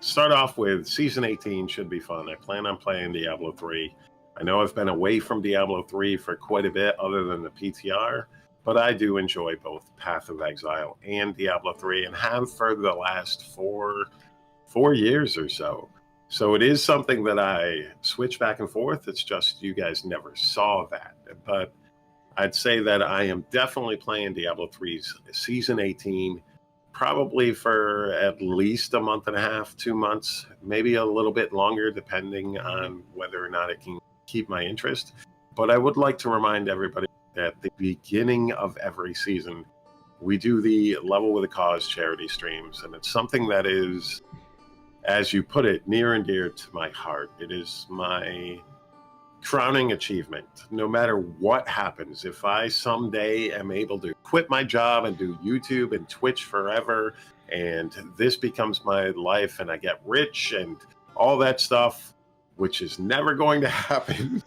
Start off with Season 18 should be fun. I plan on playing Diablo 3. I know I've been away from Diablo 3 for quite a bit other than the PTR, but I do enjoy both Path of Exile and Diablo 3 and have for the last four years or so. So it is something that I switch back and forth. It's just you guys never saw that. But I'd say that I am definitely playing Diablo 3's Season 18, probably for at least a month and a half, 2 months, maybe a little bit longer, depending on whether or not it can keep my interest. But I would like to remind everybody that at the beginning of every season, we do the Levelwithacause charity streams, and it's something that is, as you put it, near and dear to my heart. It is my crowning achievement. No matter what happens, if I someday am able to quit my job and do YouTube and Twitch forever, and this becomes my life and I get rich and all that stuff, which is never going to happen.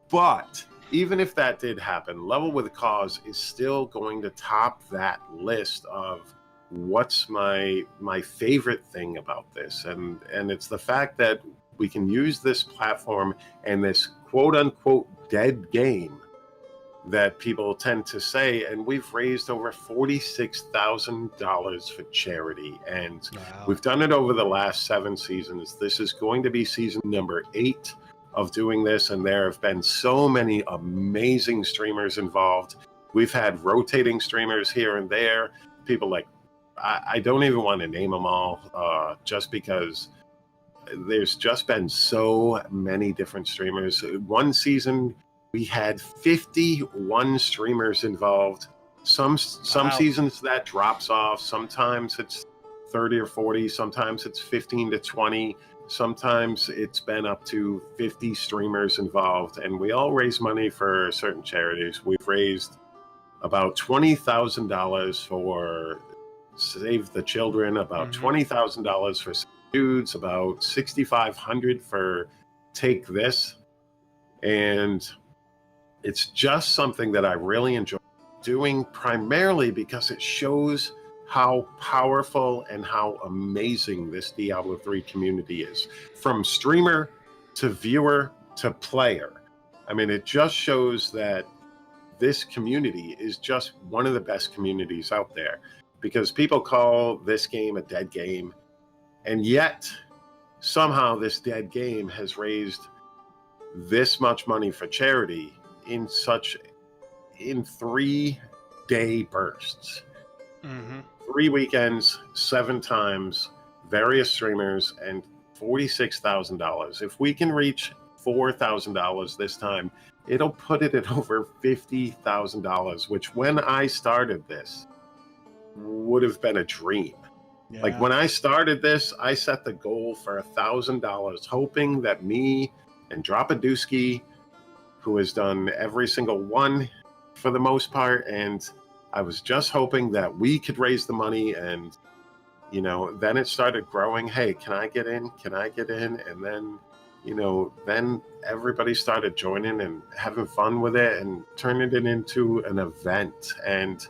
But even if that did happen, Levelwithacause is still going to top that list of what's my favorite thing about this. And it's the fact that we can use this platform and this quote unquote dead game that people tend to say, and we've raised over $46,000 for charity, and Wow. we've done it over the last 7 seasons. This is going to be season number 8 of doing this, and there have been so many amazing streamers involved. We've had rotating streamers here and there, people like, I don't even want to name them all, just because there's just been so many different streamers. One season we had 51 streamers involved. Some Wow. seasons that drops off. Sometimes it's 30 or 40. Sometimes it's 15 to 20. Sometimes it's been up to 50 streamers involved. And we all raise money for certain charities. We've raised about $20,000 for Save the Children, about $20,000 for Dudes, about $6,500 for Take This. And it's just something that I really enjoy doing, primarily because it shows how powerful and how amazing this Diablo 3 community is. From streamer to viewer to player. I mean, it just shows that this community is just one of the best communities out there, because people call this game a dead game, and yet somehow this dead game has raised this much money for charity in 3-day bursts. 3 weekends, 7 times, various streamers, and $46,000. If we can reach $4,000 this time, it'll put it at over $50,000, which when I started this would have been a dream. Yeah. Like when I started this, I set the goal for $1,000, hoping that me and Dropadooski, who has done every single one for the most part, and I was just hoping that we could raise the money. And you know, then it started growing. Hey, can I get in? Can I get in? And then, you know, then everybody started joining and having fun with it and turning it into an event. And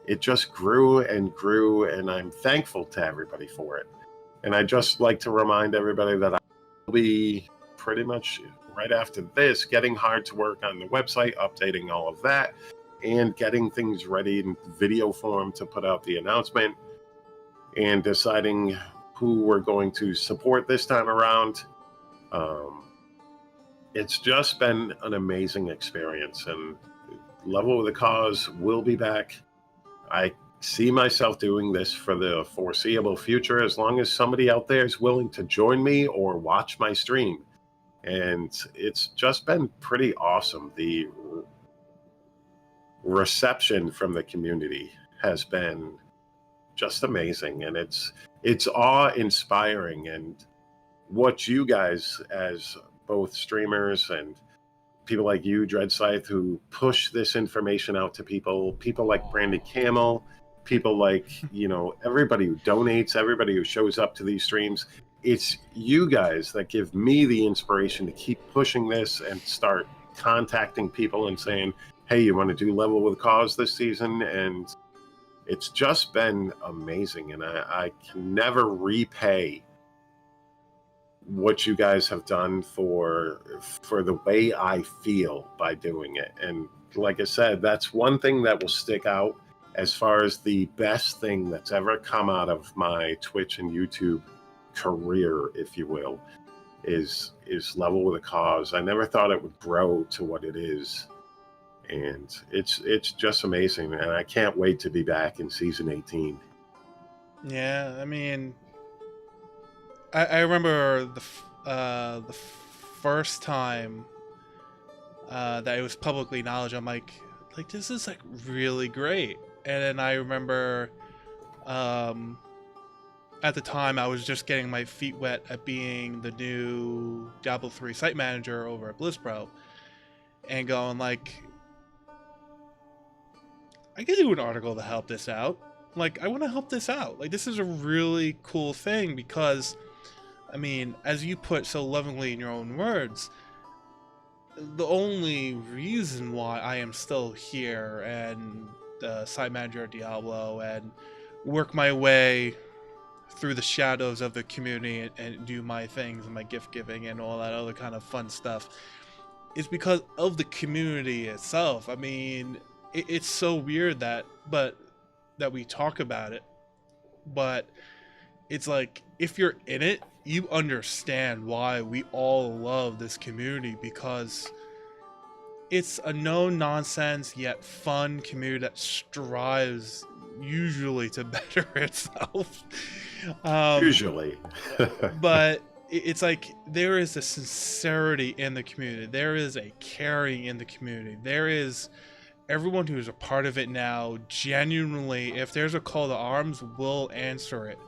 it just grew and grew, and I'm thankful to everybody for it. And I just like to remind everybody that I'll be pretty much right after this getting hard to work on the website, updating all of that, and getting things ready in video form to put out the announcement, and deciding who we're going to support this time around. It's just been an amazing experience, and Levelwithacause will be back. I see myself doing this for the foreseeable future, as long as somebody out there is willing to join me or watch my stream. And it's just been pretty awesome. The reception from the community has been just amazing, and it's awe-inspiring. And what you guys, as both streamers and people like you, Scythe, who push this information out to people like Brandon Camel, people like, you know, everybody who donates, everybody who shows up to these streams, it's you guys that give me the inspiration to keep pushing this and start contacting people and saying, hey, you want to do Levelwithacause this season? And it's just been amazing, and I can never repay what you guys have done for the way I feel by doing it. And like I said, that's one thing that will stick out as far as the best thing that's ever come out of my Twitch and YouTube career, if you will, is Levelwithacause. I never thought it would grow to what it is, and it's just amazing, and I can't wait to be back in season 18. Yeah, I mean, I remember the first time that it was publicly acknowledged. I'm like this is like really great. And then I remember at the time I was just getting my feet wet at being the new Diablo 3 site manager over at BlizzPro, and going like, I could do an article to help this out. Like, I want to help this out. Like, this is a really cool thing, because I mean, as you put so lovingly in your own words, the only reason why I am still here and the site manager at Diablo and work my way through the shadows of the community and do my things and my gift giving and all that other kind of fun stuff is because of the community itself. I mean, it's so weird that we talk about it, but it's like, if you're in it, you understand why we all love this community, because it's a no-nonsense yet fun community that strives usually to better itself. Usually. But it's like, there is a sincerity in the community. There is a caring in the community. There is everyone who is a part of it now, genuinely, if there's a call to arms, will answer it.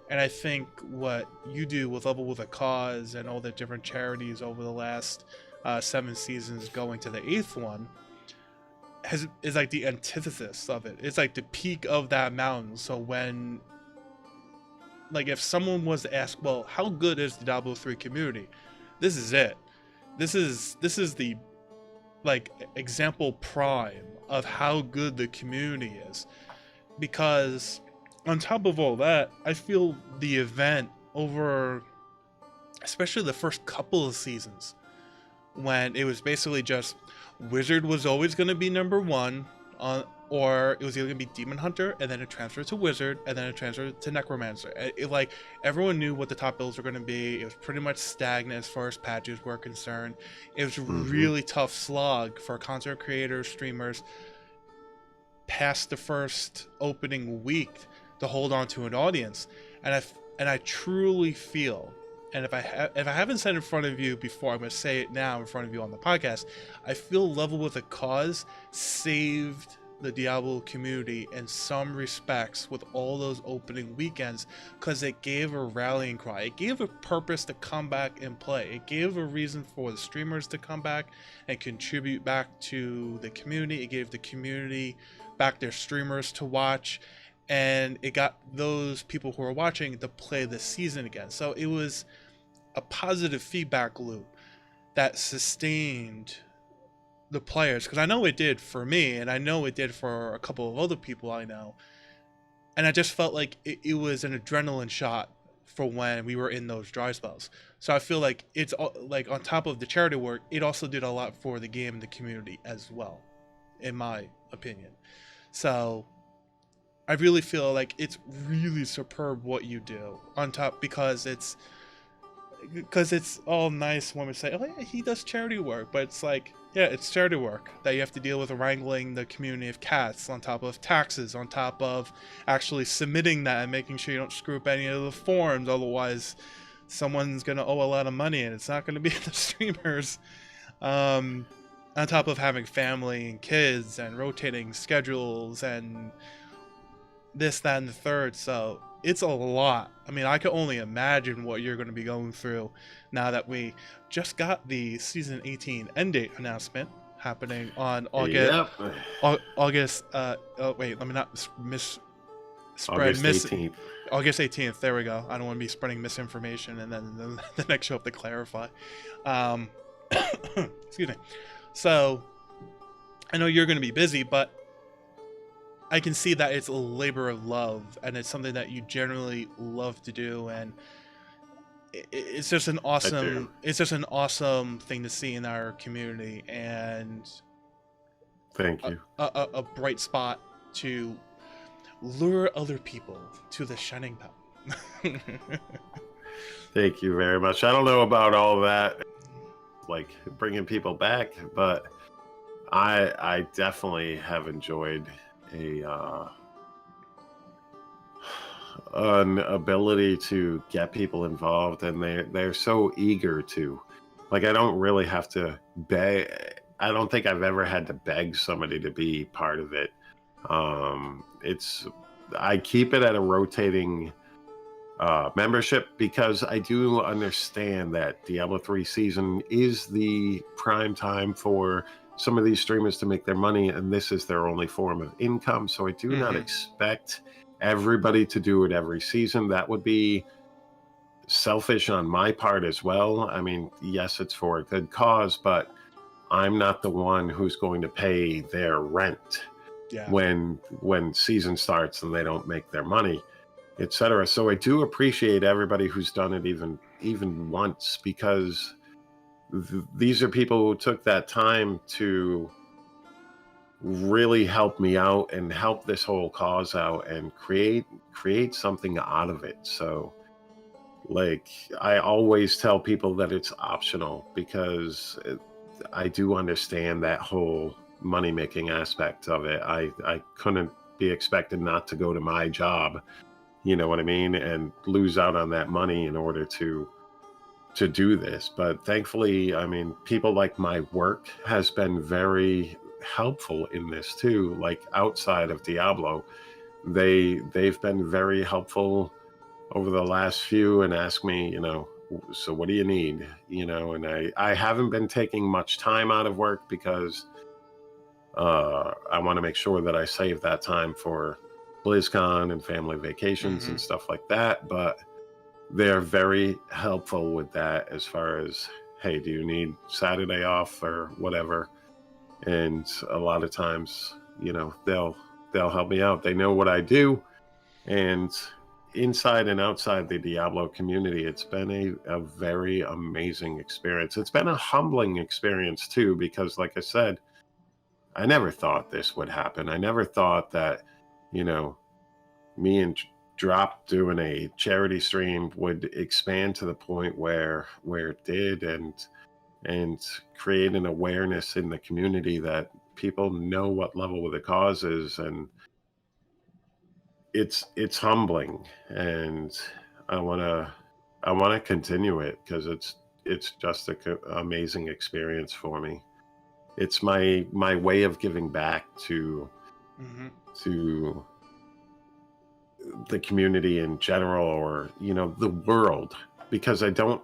And I think what you do with Levelwithacause and all the different charities over the last 7 seasons going to the 8th one is like the antithesis of it. It's like the peak of that mountain. So when, like, if someone was to ask, well, how good is the Diablo 3 community? This is it. This is the, like, example prime of how good the community is. Because on top of all that, I feel the event over, especially the first couple of seasons, when it was basically just Wizard was always going to be number 1, or it was either going to be Demon Hunter, and then it transferred to Wizard, and then it transferred to Necromancer. Like, everyone knew what the top builds were going to be. It was pretty much stagnant as far as patches were concerned. It was a really tough slog for content creators, streamers, past the first opening week to hold on to an audience. And I truly feel, and if I haven't said it in front of you before, I'm going to say it now in front of you on the podcast. I feel Levelwithacause saved the Diablo community in some respects with all those opening weekends, because it gave a rallying cry. It gave a purpose to come back and play. It gave a reason for the streamers to come back and contribute back to the community. It gave the community back their streamers to watch, and it got those people who are watching to play this season again. So it was a positive feedback loop that sustained the players, because I know it did for me, and I know it did for a couple of other people I know. And I just felt like it was an adrenaline shot for when we were in those dry spells. So I feel like it's like, on top of the charity work, it also did a lot for the game and the community as well, in my opinion. So I really feel like it's really superb what you do on top, because it's all nice when we say, oh yeah, he does charity work, but it's like, yeah, it's charity work that you have to deal with wrangling the community of cats, on top of taxes, on top of actually submitting that and making sure you don't screw up any of the forms, otherwise someone's gonna owe a lot of money and it's not gonna be the streamers. On top of having family and kids and rotating schedules and this, that, and the third. So it's a lot. I mean, I can only imagine what you're going to be going through now that we just got the season 18 end date announcement happening on August. Yep. August. Wait, let me not August 18th. August 18th. There we go. I don't want to be spreading misinformation and then the next show up to clarify. Excuse me. So I know you're going to be busy, but I can see that it's a labor of love, and it's something that you generally love to do, and it's just an awesome thing to see in our community, and thank you. A bright spot to lure other people to the shining mountain. Thank you very much. I don't know about all that, like bringing people back, but I definitely have enjoyed an ability to get people involved, and they're so eager to, like, I don't really have to beg. I don't think I've ever had to beg somebody to be part of it. I keep it at a rotating membership, because I do understand that Diablo 3 season is the prime time for some of these streamers to make their money, and this is their only form of income. So I do not expect everybody to do it every season. That would be selfish on my part as well. I mean, yes, it's for a good cause, but I'm not the one who's going to pay their rent when season starts and they don't make their money, etc. So I do appreciate everybody who's done it even once, because these are people who took that time to really help me out and help this whole cause out and create something out of it. So like I always tell people that it's optional because I do understand that whole money making aspect of it. I couldn't be expected not to go to my job, you know what I mean, and lose out on that money in order to do this. But thankfully, I mean, people like my work has been very helpful in this too. Like outside of Diablo, they've been very helpful over the last few and asked me, you know, so what do you need, you know? And I haven't been taking much time out of work because I want to make sure that I save that time for BlizzCon and family vacations and stuff like that. But they're very helpful with that as far as, hey, do you need Saturday off or whatever? And a lot of times, you know, they'll help me out. They know what I do. And inside and outside the Diablo community, it's been a very amazing experience. It's been a humbling experience too, because like I said, I never thought this would happen. I never thought that, you know, me and Drop doing a charity stream would expand to the point where it did, and create an awareness in the community that people know what Levelwithacause is, and it's humbling, and I want to continue it because it's just an amazing experience for me. It's my way of giving back to the community in general, or, you know, the world, because I'm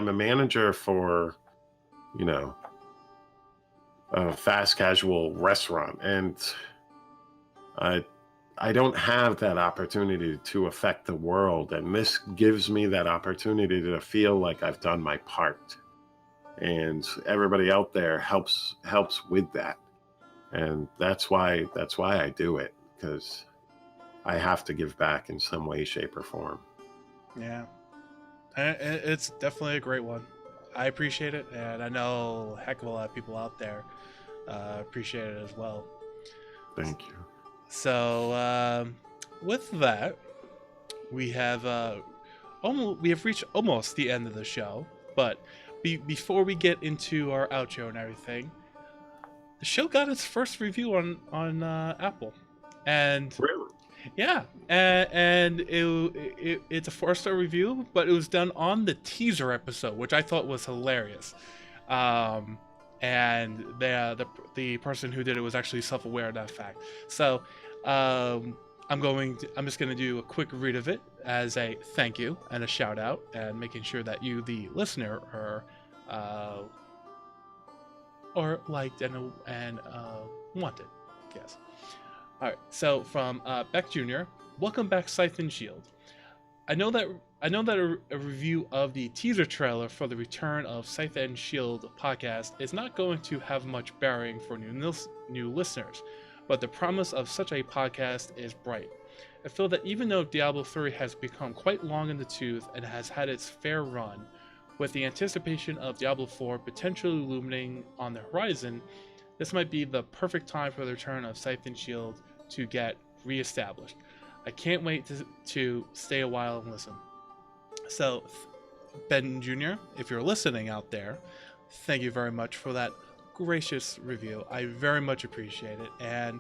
a manager for, you know, a fast casual restaurant, and I don't have that opportunity to affect the world, and this gives me that opportunity to feel like I've done my part, and everybody out there helps with that. And that's why I do it, because I have to give back in some way, shape, or form. Yeah, it's definitely a great one. I appreciate it, and I know a heck of a lot of people out there appreciate it as well. Thank you. So with that, we have reached almost the end of the show. But before we get into our outro and everything, the show got its first review on Apple, and Really? yeah, and it's a 4-star review, but it was done on the teaser episode, which I thought was hilarious. And the person who did it was actually self-aware of that fact. So I'm just gonna do a quick read of it as a thank you and a shout out, and making sure that you, the listener, are liked and wanted. Yes. All right. So from Beck Jr., welcome back, Scythe and Shield. I know that a review of the teaser trailer for the return of Scythe and Shield podcast is not going to have much bearing for new listeners, but the promise of such a podcast is bright. I feel that even though Diablo 3 has become quite long in the tooth and has had its fair run, with the anticipation of Diablo 4 potentially looming on the horizon, this might be the perfect time for the return of Scythe and Shield to get re-established. I can't wait to stay a while and listen. So, Ben Jr., if you're listening out there, thank you very much for that gracious review. I very much appreciate it. And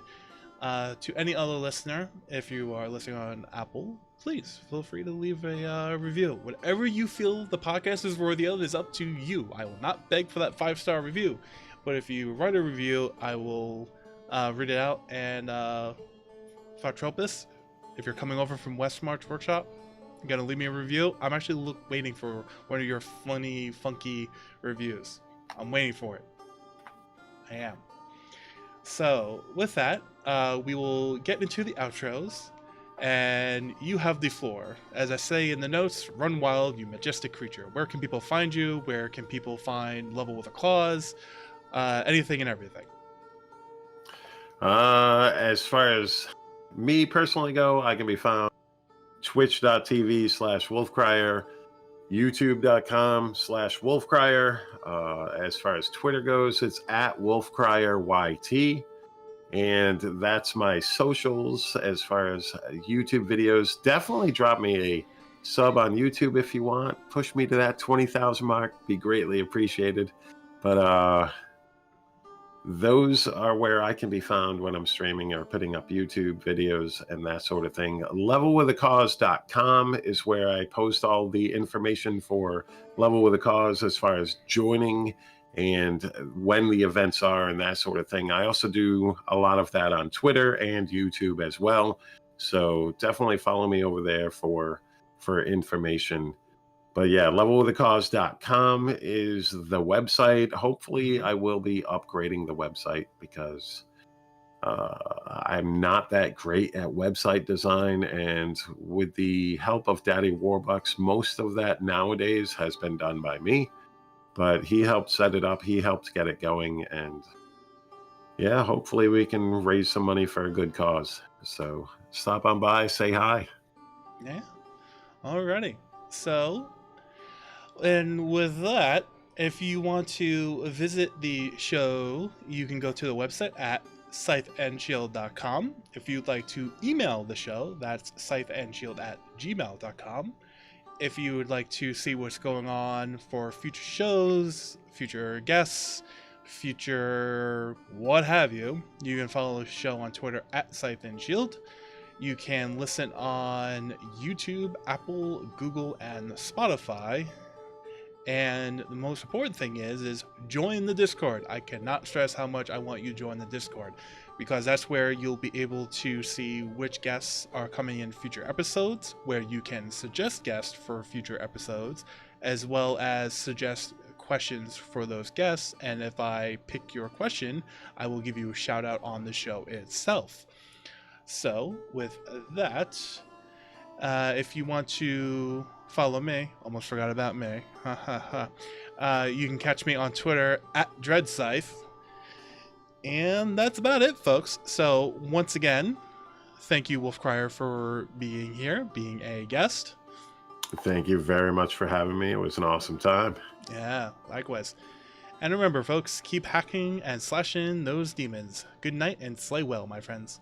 to any other listener, if you are listening on Apple, please feel free to leave a review. Whatever you feel the podcast is worthy of is up to you. I will not beg for that 5-star review, but if you write a review, I will read it out. And Fatropus, if you're coming over from West March Workshop, you're gonna leave me a review. I'm actually waiting for one of your funky reviews. I'm waiting for it. I am. So with that, we will get into the outros, and you have the floor. As I say in the notes, run wild, you majestic creature. Where can people find you? Where can people find Levelwithacause? Anything and everything. As far as me personally go, I can be found twitch.tv/Wolfcryer, youtube.com/Wolfcryer. As far as Twitter goes, it's at WolfcryerYT. And that's my socials. As far as YouTube videos, definitely drop me a sub on YouTube if you want. Push me to that 20,000 mark. Be greatly appreciated. But those are where I can be found when I'm streaming or putting up YouTube videos and that sort of thing. Levelwithacause.com is where I post all the information for Level with a Cause as far as joining and when the events are and that sort of thing. I also do a lot of that on Twitter and YouTube as well. So definitely follow me over there for information. But yeah, levelwithacause.com is the website. Hopefully I will be upgrading the website because I'm not that great at website design. And with the help of Daddy Warbucks, most of that nowadays has been done by me. But he helped set it up. He helped get it going. And yeah, hopefully we can raise some money for a good cause. So stop on by, say hi. Yeah. Alrighty. So, and with that, if you want to visit the show, you can go to the website at scytheandshield.com. If you'd like to email the show, that's scytheandshield@gmail.com. If you would like to see what's going on for future shows, future guests, future what have you, you can follow the show on Twitter at Scythe and Shield. You can listen on YouTube, Apple, Google, and Spotify. And the most important thing is join the Discord. I cannot stress how much I want you to join the Discord, because that's where you'll be able to see which guests are coming in future episodes, where you can suggest guests for future episodes, as well as suggest questions for those guests. And if I pick your question, I will give you a shout out on the show itself. So with that, if you want to follow me, almost forgot about me, you can catch me on Twitter at DreadScythe. And that's about it, folks. So once again, thank you, Wolfcryer, for being here, being a guest. Thank you very much for having me. It was an awesome time. Yeah, likewise. And remember, folks, keep hacking and slashing those demons. Good night and slay well, my friends.